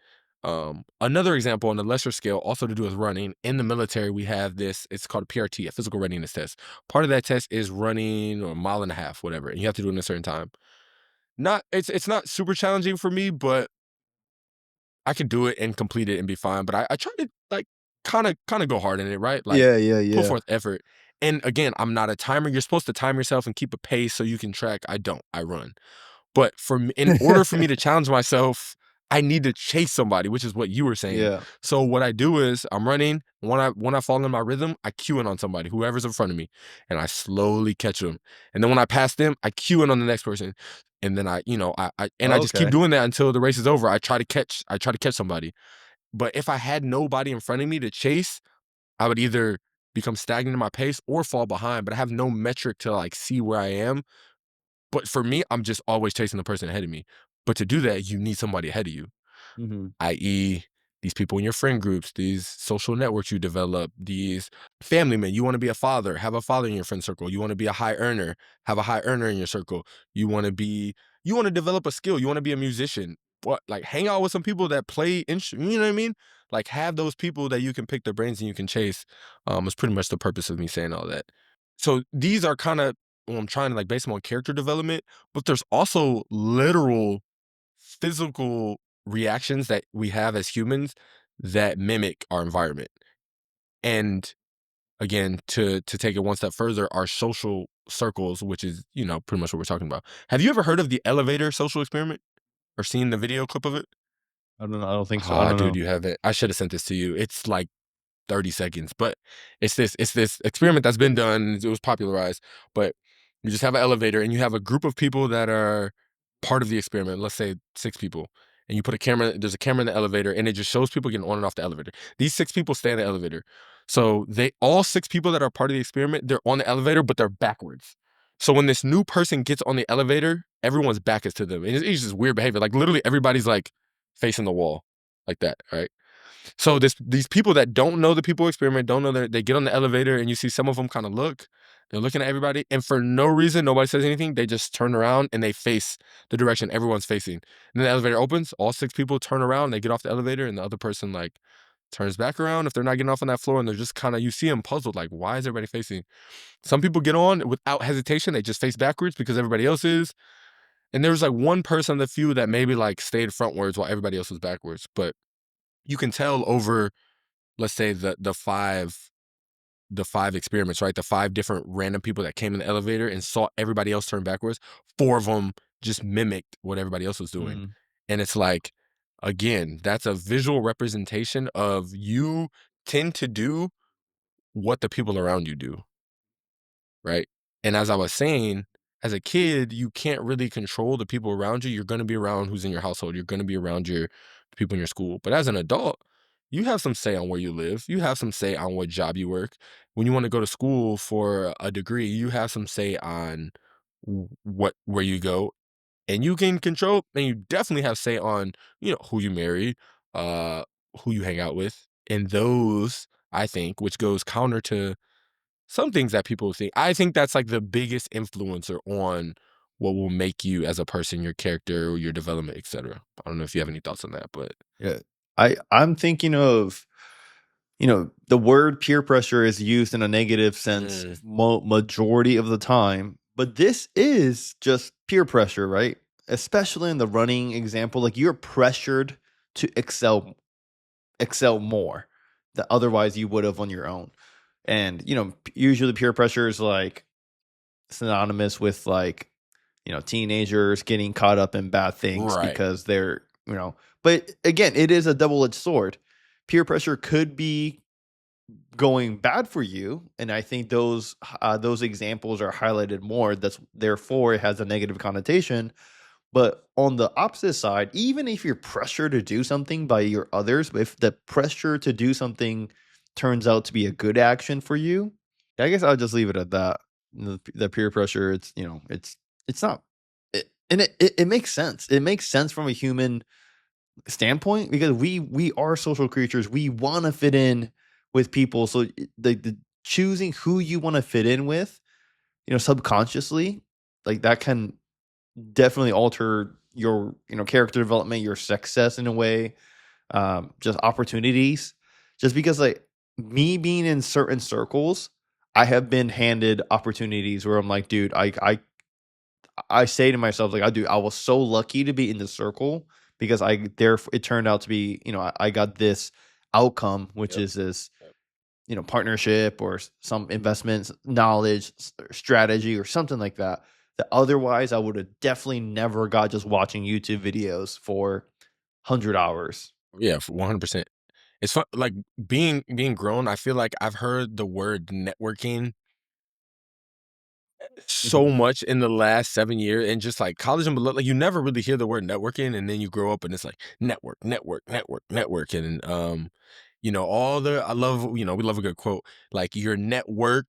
Another example on a lesser scale, also to do with running. In the military, we have this, it's called a PRT, a physical readiness test. Part of that test is running a mile and a half, whatever, and you have to do it in a certain time. It's not super challenging for me, but I can do it and complete it and be fine. But I try to like kind of go hard in it, right? Like put Yeah. forth effort. And again, I'm not a timer. You're supposed to time yourself and keep a pace so you can track. I don't. I run. But in order for me to challenge myself, I need to chase somebody, which is what you were saying. Yeah. So what I do is I'm running. When I fall in my rhythm, I cue in on somebody, whoever's in front of me, and I slowly catch them. And then when I pass them, I cue in on the next person. And then I just keep Okay. doing that until the race is over. I try to catch somebody. But if I had nobody in front of me to chase, I would either become stagnant in my pace or fall behind. But I have no metric to like see where I am. But for me, I'm just always chasing the person ahead of me. But to do that, you need somebody ahead of you, Hmm. i.e., these people in your friend groups, these social networks you develop, these family men. You want to be a father, have a father in your friend circle. You want to be a high earner, have a high earner in your circle. You want to develop a skill. You want to be a musician. What, like hang out with some people that play instruments, you know what I mean? Like have those people that you can pick their brains and you can chase. Is pretty much the purpose of me saying all that. So these are kind of, I'm trying to like base them on character development, but there's also literal physical reactions that we have as humans that mimic our environment. And again, to take it one step further, our social circles, which is, pretty much what we're talking about. Have you ever heard of the elevator social experiment or seen the video clip of it? I don't know. I don't think so. I don't Dude, know. you haven't. I should have sent this to you. It's like 30 seconds, but it's this experiment that's been done. It was popularized, but you just have an elevator and you have a group of people that are part of the experiment. Let's say 6 people, and you put a camera. There's a camera in the elevator, and it just shows people getting on and off the elevator. These 6 people stay in the elevator, so they all 6 people that are part of the experiment, they're on the elevator, but they're backwards. So when this new person gets on the elevator, everyone's back is to them, and it's just weird behavior. Like literally, everybody's like facing the wall, like that, right? So these people that don't know the people experiment, don't know that they get on the elevator and you see some of them kind of look, they're looking at everybody, and for no reason, nobody says anything. They just turn around and they face the direction everyone's facing. And then the elevator opens, all 6 people turn around, they get off the elevator, and the other person like turns back around if they're not getting off on that floor, and they're just kind of you see them puzzled, like, why is everybody facing? Some people get on without hesitation, they just face backwards because everybody else is. And there was like one person, the few that maybe like stayed frontwards while everybody else was backwards. But you can tell over, let's say the five experiments, right? The 5 different random people that came in the elevator and saw everybody else turn backwards. 4 of them just mimicked what everybody else was doing. Mhm. And it's like, again, that's a visual representation of you tend to do what the people around you do, right? And as I was saying, as a kid, you can't really control the people around you. You're going to be around who's in your household. You're going to be around your people in your school. But as an adult, you have some say on where you live. You have some say on what job you work. When you want to go to school for a degree, you have some say on where you go, and you can control, and you definitely have say on who you marry, uh, who you hang out with, and those I think, which goes counter to some things that people think. I think that's like the biggest influencer on what will make you as a person, your character, your development, etc. I don't know if you have any thoughts on that, but Yeah. I'm thinking of, the word peer pressure is used in a negative sense majority of the time, but this is just peer pressure, right? Especially in the running example, like you're pressured to excel more that otherwise you would have on your own. And, usually peer pressure is like synonymous with like, teenagers getting caught up in bad things Right. because they're, but again, it is a double-edged sword. Peer pressure could be going bad for you, and I think those examples are highlighted more. That's therefore it has a negative connotation. But on the opposite side, even if you're pressured to do something by your others, if the pressure to do something turns out to be a good action for you, I guess I'll just leave it at that. The peer pressure, it's not, and it makes sense. It makes sense from a human standpoint because we are social creatures. We want to fit in with people. So the choosing who you want to fit in with, subconsciously, like that can definitely alter your character development, your success in a way, just opportunities. Just because like me being in certain circles, I have been handed opportunities where I'm like, dude, I say to myself like, I was so lucky to be in this circle because it turned out to be, I got this outcome, which Yep. is this, partnership or some investments, knowledge, strategy, or something like that. That otherwise I would have definitely never got just watching YouTube videos for 100 hours. Yeah, 100%. It's fun, like being grown. I feel like I've heard the word networking so Mhm. much in the last 7 years, and just like college and below, like you never really hear the word networking, and then you grow up and it's like network, network, network, network, and all the I love we love a good quote, like your network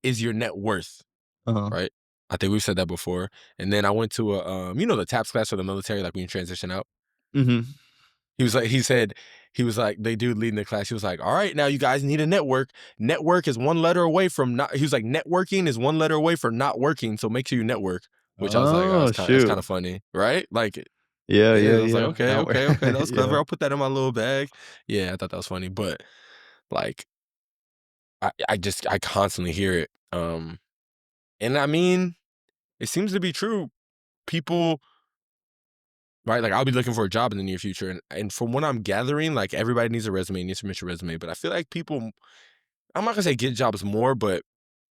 is your net worth, Uh-huh. right? I think we've said that before. And then I went to a the TAPS class for the military, like when you transition out. Mhm. He was like, the dude leading the class, he was like, all right, now you guys need a network. Network is one letter away from not, he was like, networking is one letter away from not working. So make sure you network, which I was like, oh, Oh, that's kind shoot. of funny, right? Like, Yeah, yeah, yeah, I was like, yeah. okay, Now okay, okay. That was clever. yeah. I'll put that in my little bag. Yeah, I thought that was funny. But like, I constantly hear it. And I mean, it seems to be true. People, right? Like I'll be looking for a job in the near future. And from what I'm gathering, like everybody needs a resume, needs to submit your resume. But I feel like people, I'm not gonna say get jobs more, but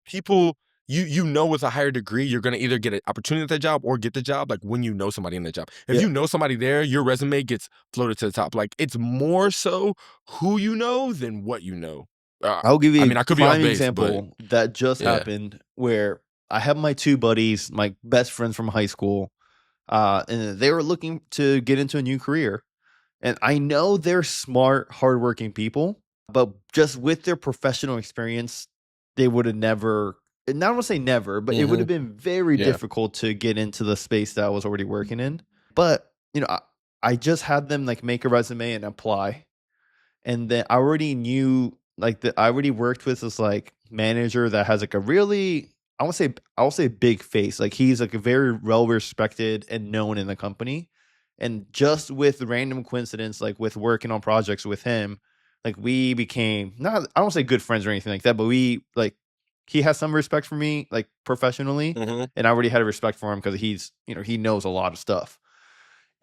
people you know with a higher degree you're gonna either get an opportunity at that job or get the job like when you know somebody in the job. If Yeah. you know somebody there, your resume gets floated to the top. Like it's more so who you know than what you know. I'll give you I mean, I a could be off prime base, but example that just yeah. happened where I have my two buddies, my best friends from high school, and they were looking to get into a new career. And I know they're smart, hardworking people, but just with their professional experience, they would have never, and I don't want to say never, but it would have been very Yeah. difficult to get into the space that I was already working in. But, I just had them like make a resume and apply. And then I already knew I already worked with this like manager that has like a really I won't say big face. Like he's like a very well respected and known in the company. And just with random coincidence, like with working on projects with him, like we became not I don't say good friends or anything like that, but we like he has some respect for me, like professionally, and I already had a respect for him because he's he knows a lot of stuff.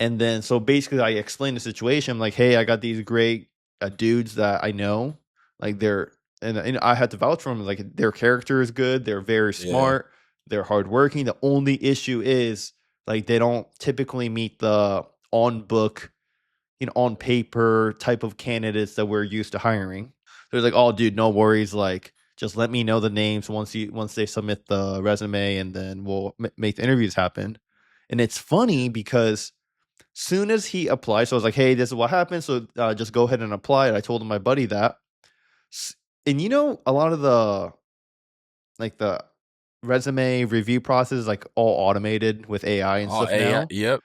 And then so basically I explained the situation. I'm like, hey, I got these great dudes that I know. Like they're and I had to vouch for them. Like their character is good. They're very Yeah. smart. They're hardworking. The only issue is like they don't typically meet the on book, on paper type of candidates that we're used to hiring. They're like, oh, dude, no worries. Like, just let me know the names once they submit the resume, and then we'll make the interviews happen. And it's funny because soon as he applied, so I was like, hey, this is what happened. So just go ahead and apply. And I told my buddy that. And a lot of the resume review process is like all automated with AI and stuff AI. now. Yep.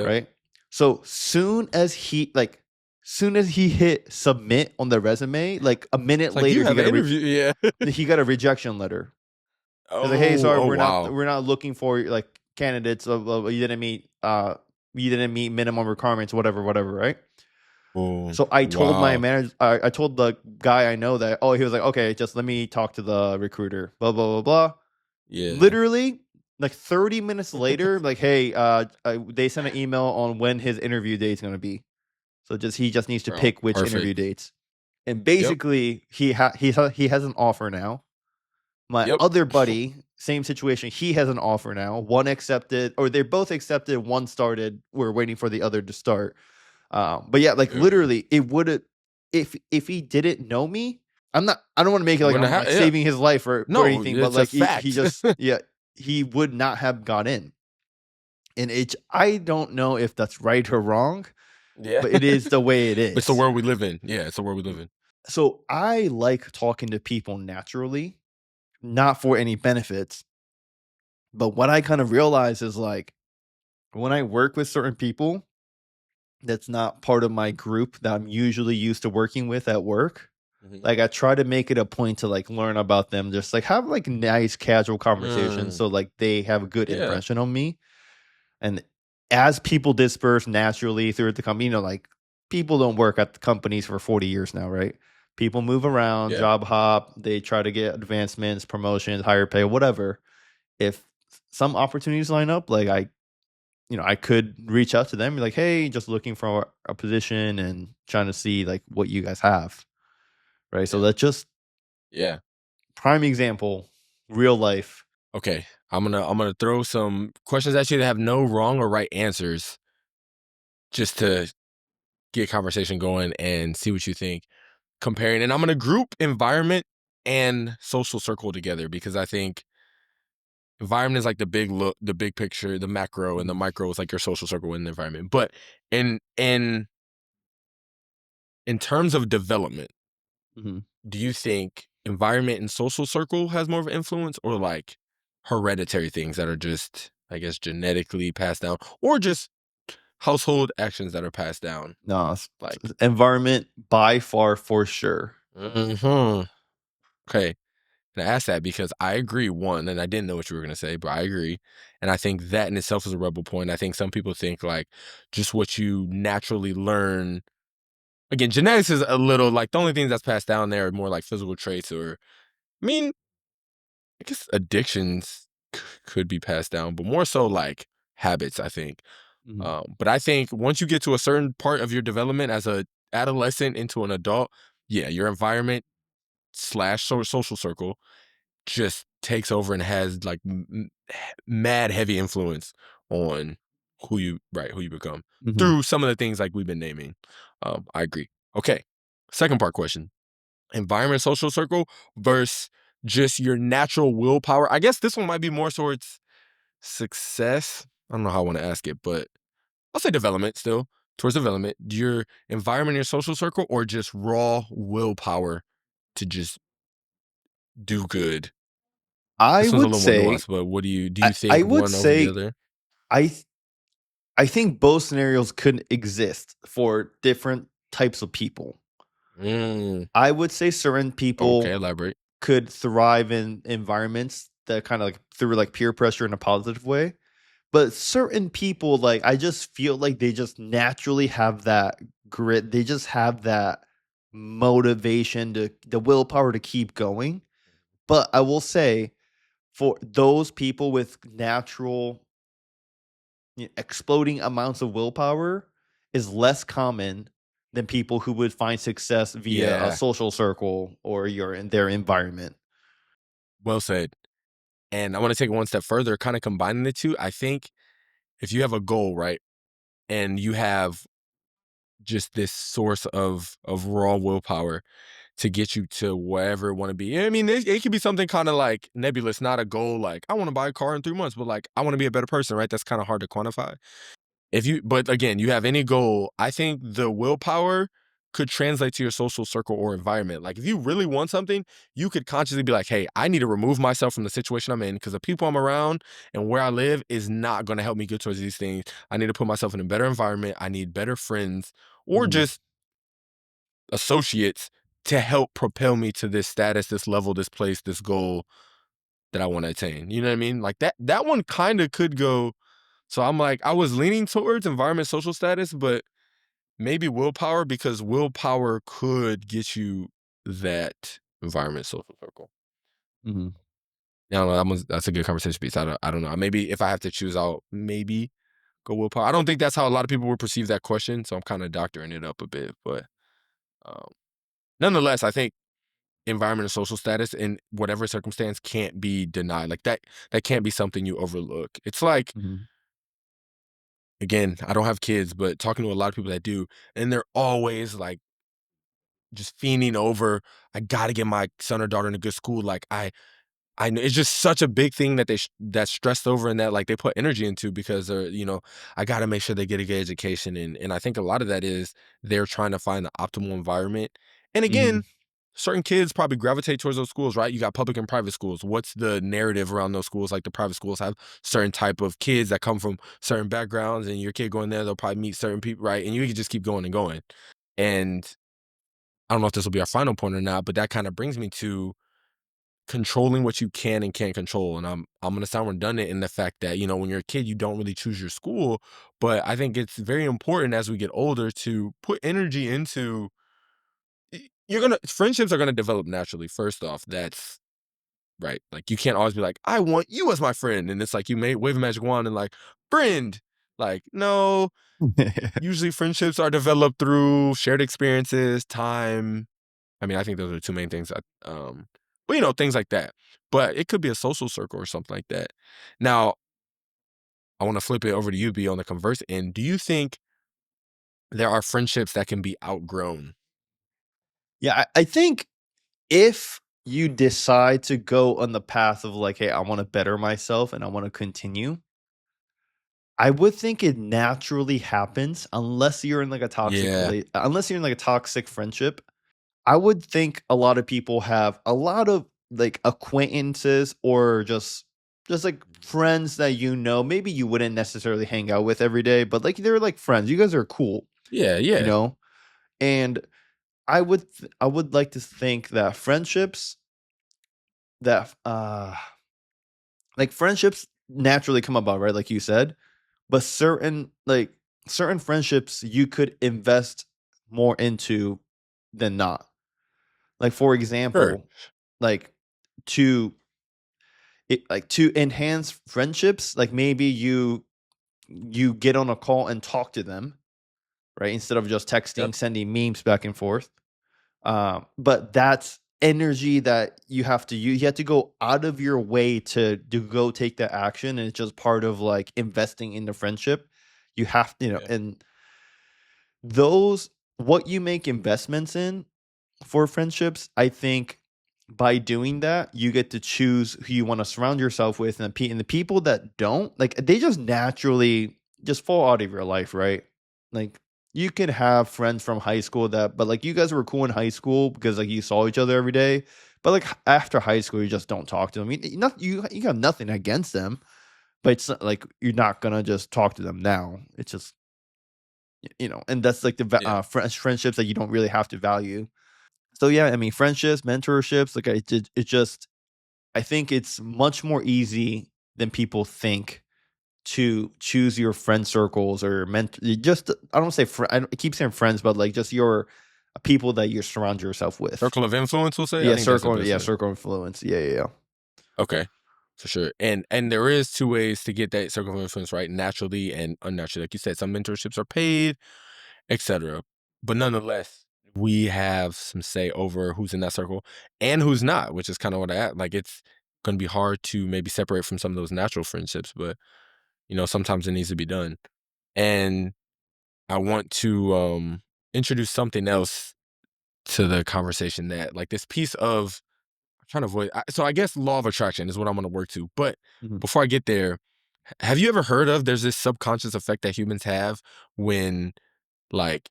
Right. So soon as he hit submit on the resume, like a minute It's like, later, you have an interview. he got a rejection letter. Oh, He's like, hey, sorry, wow. we're not looking for like candidates of you didn't meet minimum requirements, whatever, right? Oh, So I told my wow. manager, I told the guy I know that. Oh, he was like, okay, just let me talk to the recruiter. Blah blah blah blah. Yeah. Literally, like 30 minutes later, like, hey, they sent an email on when his interview date's gonna be. So he just needs to Bro, pick which perfect. interview dates. And basically, he has an offer now. My Yep. other buddy, same situation. He has an offer now. One accepted, or they both accepted. One started. We're waiting for the other to start. But yeah, like Yeah. literally, it would have if he didn't know me. I don't want to make it like I'm Wouldn't have- like yeah. saving his life or No, anything, but it's a like fact. he just he would not have got in. And I don't know if that's right or wrong, Yeah. but it is the way it is. It's the world we live in. Yeah, it's the world we live in. So I like talking to people naturally, not for any benefits. But what I kind of realize is like when I work with certain people, that's not part of my group that I'm usually used to working with at work. Like I try to make it a point to like learn about them, just like have like nice casual conversations, so like they have a good Yeah. impression on me. And as people disperse naturally through the company, like people don't work at the companies for 40 years now, right? People move around, Yeah. job hop, they try to get advancements, promotions, higher pay, whatever. If some opportunities line up, like I could reach out to them, be like, hey, just looking for a position and trying to see like what you guys have. Right. So that's just Yeah. prime example, real life. Okay. I'm gonna throw some questions at you that have no wrong or right answers, just to get conversation going and see what you think. Comparing, and I'm gonna group environment and social circle together because I think environment is like the big picture, the macro, and the micro is like your social circle in the environment. But in terms of development, do you think environment and social circle has more of an influence, or like hereditary things that are just, I guess, genetically passed down, or just household actions that are passed down? No, Like, environment by far for sure. Okay. And I asked that because I agree, one, and I didn't know what you were going to say, but I agree. And I think that in itself is a rebel point. I think some people think like just what you naturally learn. Again, genetics is a little like the only things that's passed down there are more like physical traits, or, I mean, I guess addictions could be passed down, but more so like habits, I think. But I think once you get to a certain part of your development as a adolescent into an adult, yeah, your environment / social circle just takes over and has like mad heavy influence on who you become through some of the things like we've been naming. I agree. Okay. Second part question. Environment, social circle versus just your natural willpower. I guess this one might be more towards success. I don't know how I want to ask it, but I'll say development still. Towards development, your environment, your social circle, or just raw willpower to just do good. I This one's a would little more say, nuanced, but do you I, I think would one over the say, other? I, th- I think both scenarios could exist for different types of people. Mm, I would say certain okay, people elaborate. could thrive in environments that kind of like through like peer pressure in a positive way. But certain people, like I just feel like they just naturally have that grit. They just have that motivation to the willpower to keep going. But I will say for those people with natural exploding amounts of willpower is less common than people who would find success via a Yeah, social circle or your in their environment. well said. And I want to take it one step further, kind of combining the two. I think if you have a goal, right, and you have just this source of raw willpower to get you to wherever it want to be. I mean, it could be something kind of like nebulous, not a goal like I want to buy a car in 3 months, but like I want to be a better person, right? That's kind of hard to quantify. But again, you have any goal, I think the willpower could translate to your social circle or environment. Like if you really want something, you could consciously be like, hey, I need to remove myself from the situation I'm in because the people I'm around and where I live is not going to help me get towards these things. I need to put myself in a better environment. I need better friends or Mhm, just associates to help propel me to this status, this level, this place, this goal that I want to attain. You know what I mean? Like that one kind of could go. So I'm like, I was leaning towards environment, social status, but maybe willpower because willpower could get you that environment, social circle. mhm. Yeah, I don't know, that's a good conversation piece. I don't know. Maybe if I have to choose, I'll maybe go willpower. I don't think that's how a lot of people would perceive that question, so I'm kind of doctoring it up a bit. But um, nonetheless, I think environment and social status in whatever circumstance can't be denied. Like that can't be something you overlook. It's like, Mhm. again, I don't have kids, but talking to a lot of people that do, and they're always like just fiending over, I gotta get my son or daughter in a good school. Like I know it's just such a big thing that that's stressed over and that like they put energy into because they're, I gotta make sure they get a good education. And I think a lot of that is they're trying to find the optimal environment. And Mhm. again, certain kids probably gravitate towards those schools, right? You got public and private schools. What's the narrative around those schools? Like the private schools have certain type of kids that come from certain backgrounds, and your kid going there, they'll probably meet certain people, right? And you can just keep going and going. And I don't know if this will be our final point or not, but that kind of brings me to controlling what you can and can't control. And I'm gonna sound redundant in the fact that, when you're a kid, you don't really choose your school. But I think it's very important as we get older to put energy into friendships are gonna develop naturally, first off. That's right. Like you can't always be like, I want you as my friend. And it's like you may wave a magic wand and like, friend. Like, no, usually friendships are developed through shared experiences, time. I mean, I think those are the two main things. But things like that. But it could be a social circle or something like that. Now, I want to flip it over to you, B, on the converse end. Do you think there are friendships that can be outgrown? Yeah, I think if you decide to go on the path of like, hey, I want to better myself and I want to continue, I would think it naturally happens unless you're in like a Yeah, unless you're in like a toxic friendship. I would think a lot of people have a lot of like acquaintances or just like friends that maybe you wouldn't necessarily hang out with every day, but like they're like friends. You guys are cool, yeah, you yeah. know? And I would like to think that friendships that like friendships naturally come about, right? Like you said, but certain friendships you could invest more into than not. Like for Sure. example, like to to enhance friendships, like maybe you get on a call and talk to them, right? Instead of just Yep. texting, sending memes back and forth. But that's energy that you have to use. You have to go out of your way to go take that action, and it's just part of like investing in the friendship. You have to, Yeah. and those what you make investments in for friendships, I think by doing that, you get to choose who you want to surround yourself with, and the people that don't, like, they just naturally just fall out of your life, right? Like, you could have friends from high school but like you guys were cool in high school because like you saw each other every day, but like after high school, you just don't talk to them. You got nothing against them, but it's not like you're not gonna just talk to them now. It's just and that's like the Yeah. friendships that you don't really have to value. So yeah, I mean, friendships, mentorships, like I think it's much more easy than people think to choose your friend circles or just I don't say I keep saying friends, but like just your people that you surround yourself with. Circle of influence, we'll say. I Yeah, think that's the best way. circle influence. Yeah. Okay, for sure. And there is two ways to get that circle of influence right: naturally and unnaturally. Like you said, some mentorships are paid, etc. But nonetheless, we have some say over who's in that circle and who's not, which is kind of what like. It's going to be hard to maybe separate from some of those natural friendships, but sometimes it needs to be done. And I want to introduce something else to the conversation, that like this piece of trying to avoid. So I guess law of attraction is what I'm going to work to. But Mhm. before I get there, have you ever heard of there's this subconscious effect that humans have when like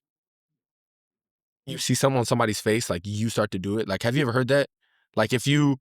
you see someone on somebody's face, like you start to do it? Like, have you ever heard that? Like if you,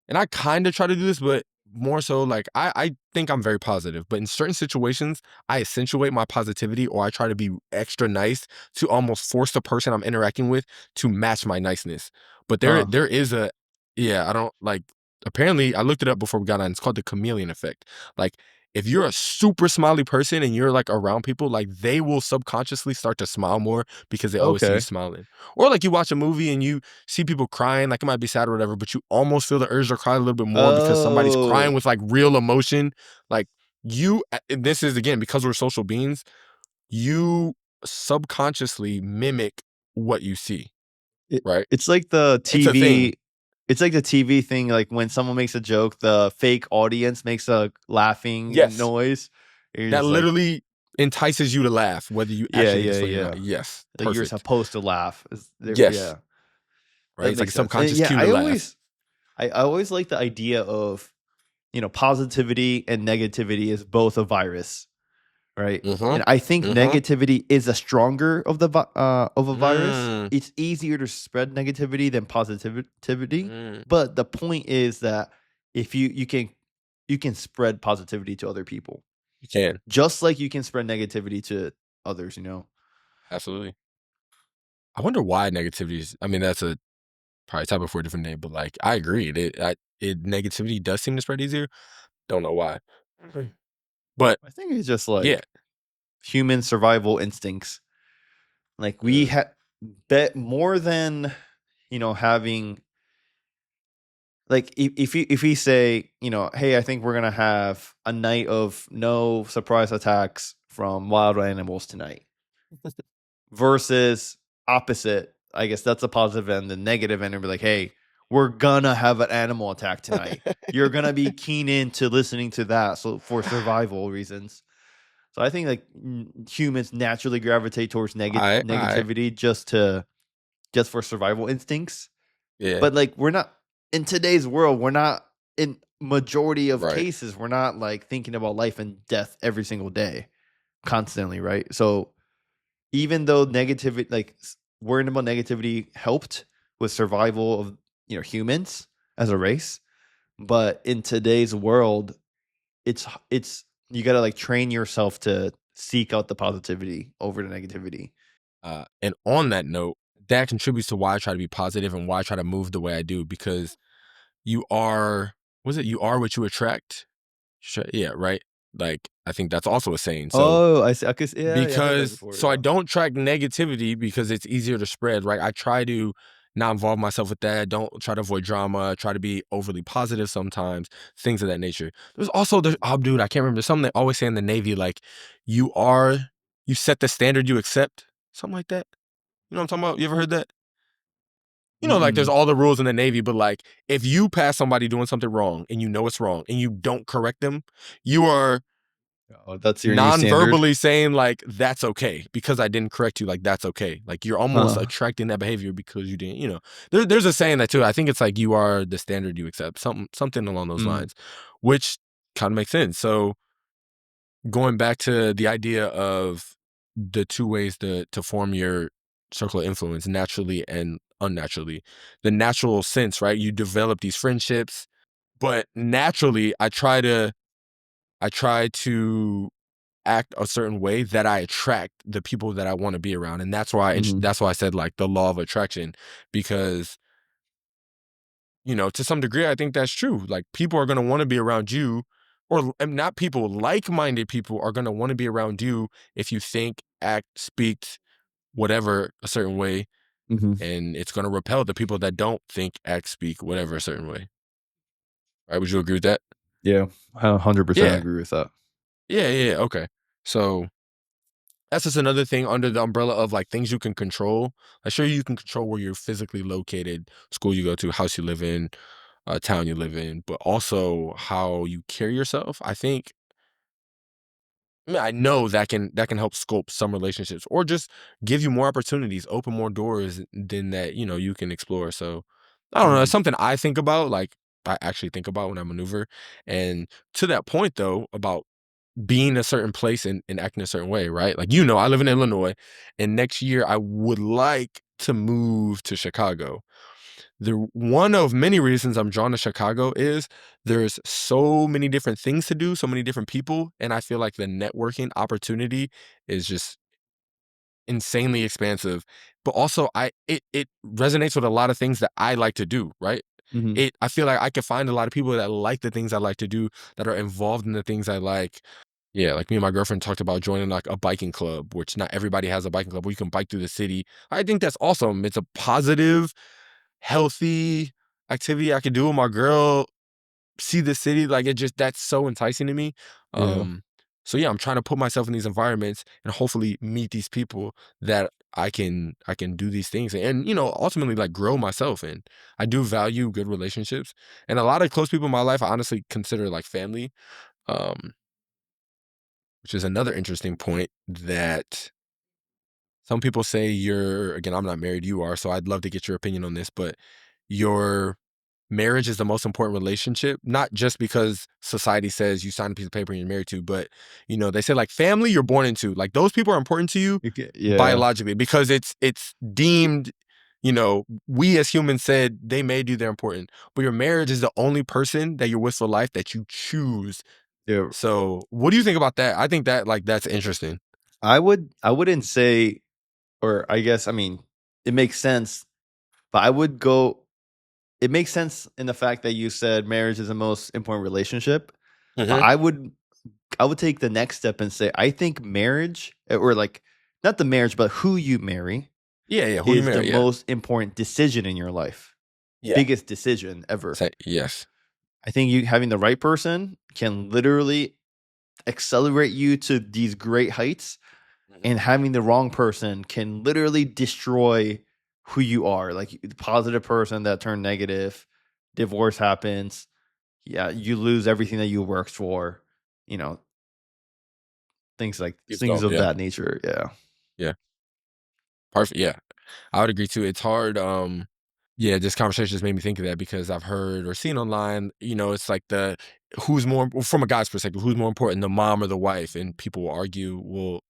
and I kind of try to do this, but more so like I think I'm very positive, but in certain situations, I accentuate my positivity, or I try to be extra nice to almost force the person I'm interacting with to match my niceness. But Huh. there is a, yeah, I don't like, apparently I looked it up before we got on. It's called the chameleon effect. Like if you're a super smiley person and you're like around people, like they will subconsciously start to smile more because they always see you Okay. smiling. Or like you watch a movie and you see people crying, like it might be sad or whatever, but you almost feel the urge to cry a little bit more because somebody's crying Oh. with like real emotion. Like this is again, because we're social beings, you subconsciously mimic what you see, It, right? it's like the It's a thing. TV. It's like the TV thing. Like when someone makes a joke, the fake audience makes a laughing Yes. noise. And you're That just like, literally entices you to laugh, whether you actually think it's funny or yeah. not. Yes. Like you're Perfect. supposed to laugh. Yes. Yeah, Right. that It's like makes a sense. And subconscious yeah, cue to laugh. I always like the idea of positivity and negativity is both a virus, right? Mm-hmm. And I think Mm-hmm. negativity is a stronger of a virus. Mm. It's easier to spread negativity than positivity. Mm. But the point is that if you can spread positivity to other people, You can. just like you can spread negativity to others. Absolutely. I wonder why negativity is, I mean, that's a probably topic for a different day, but like I agree. Negativity does seem to spread easier. Don't know why. But I think it's just yeah. like human survival instincts. Like we Mm. have bet more than having, like if we say, hey, I think we're gonna have a night of no surprise attacks from wild animals tonight, versus opposite. I guess that's a positive end. The negative end would be like, hey, we're gonna have an animal attack tonight. You're gonna be keen into listening to that, so for survival reasons. So I think like humans naturally gravitate towards I negativity just for survival instincts. yeah. But like we're not in today's world, we're not in majority of Right. cases, we're not like thinking about life and death every single day constantly, right? So even though negativity, like worrying about negativity helped with survival of humans as a race, but in today's world, it's you got to like train yourself to seek out the positivity over the negativity. And on that note, that contributes to why I try to be positive and why I try to move the way I do, because you are, was it you are what you attract? Yeah, right. Like I think that's also a saying. So Oh, I see. I guess, yeah, I heard that because before. so I Yeah. don't track negativity because it's easier to spread, right? I try to not involve myself with that. I don't try to avoid drama. I try to be overly positive sometimes, things of that nature. Dude, I can't remember. There's something they always say in the Navy, like you set the standard you accept, something like that. You know what I'm talking about? You ever heard that? like there's all the rules in the Navy, but like if you pass somebody doing something wrong and you know it's wrong and you don't correct them, you are Oh, that's your new standard. non-verbally saying like that's okay because I didn't correct you. Like that's okay. Like you're almost attracting that behavior because you didn't. There's a saying that too. I think it's like you are the standard you accept. Something along those lines, which kind of makes sense. So going back to the idea of the two ways to form your circle of influence, naturally and unnaturally. The natural sense, right? You develop these friendships, but naturally I try to act a certain way that I attract the people that I want to be around. And that's why that's why I said like the law of attraction, because to some degree I think that's true. Like people are going to want to be around you, or not people, like-minded people are going to want to be around you if you think, act, speak, whatever a certain way, and it's going to repel the people that don't think, act, speak, whatever a certain way. Right? Would you agree with that? Yeah, I 100% agree with that. Yeah. Okay. So that's just another thing under the umbrella of like things you can control. Like sure, you can control where you're physically located, school you go to, house you live in, town you live in, but also how you carry yourself. I know that can help sculpt some relationships or just give you more opportunities, open more doors than that, you can explore. So I don't know. It's something I think about, like I actually think about when I maneuver. And to that point though, about being a certain place and acting a certain way, right? Like, I live in Illinois and next year I would like to move to Chicago. The one of many reasons I'm drawn to Chicago is there's so many different things to do, so many different people, and I feel like the networking opportunity is just insanely expansive. But also it resonates with a lot of things that I like to do, right? I feel like I could find a lot of people that like the things I like to do, that are involved in the things I like. Yeah, like me and my girlfriend talked about joining like a biking club, which not everybody has a biking club where you can bike through the city. I think that's awesome. It's a positive, healthy activity I could do with my girl, see the city. Like that's so enticing to me. Yeah. So yeah, I'm trying to put myself in these environments and hopefully meet these people that I can do these things and ultimately like grow myself in. I do value good relationships, and a lot of close people in my life I honestly consider like family. Which is another interesting point that some people say again, I'm not married, you are, so I'd love to get your opinion on this, but your marriage is the most important relationship, not just because society says you sign a piece of paper and you're married to, but they say like family you're born into, like those people are important to you biologically because it's deemed, we as humans said they made you, they're important, but your marriage is the only person that you're with for life that you choose. Yeah. So what do you think about that? I think that like that's interesting. I wouldn't say, or I guess, I mean, it makes sense, but it makes sense in the fact that you said marriage is the most important relationship. But I would take the next step and say, I think marriage, or like not the marriage, but who you marry, who is the most important decision in your life. Biggest decision ever. Yes. I think you having the right person can literally accelerate you to these great heights, and having the wrong person can literally destroy who you are. Like the positive person that turned negative, divorce happens. Yeah, you lose everything that you worked for. Things of that nature. Yeah. Perfect. Yeah, I would agree too. It's hard. This conversation just made me think of that because I've heard or seen online, it's like who's more, from a guy's perspective, who's more important, the mom or the wife? And people will argue, well,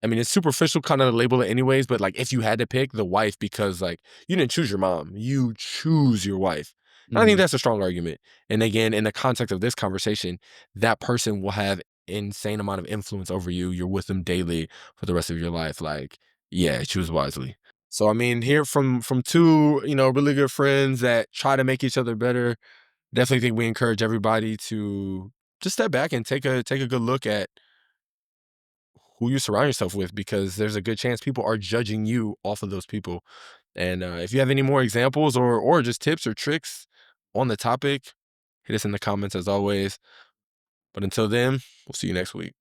I mean, it's superficial kind of label it anyways, but like if you had to pick the wife, because like you didn't choose your mom, you choose your wife. And I think that's a strong argument. And again, in the context of this conversation, that person will have insane amount of influence over you. You're with them daily for the rest of your life. Like, yeah, choose wisely. So I mean, here from two, really good friends that try to make each other better, definitely think we encourage everybody to just step back and take a good look at who you surround yourself with, because there's a good chance people are judging you off of those people. And if you have any more examples or just tips or tricks on the topic, hit us in the comments as always. But until then, we'll see you next week.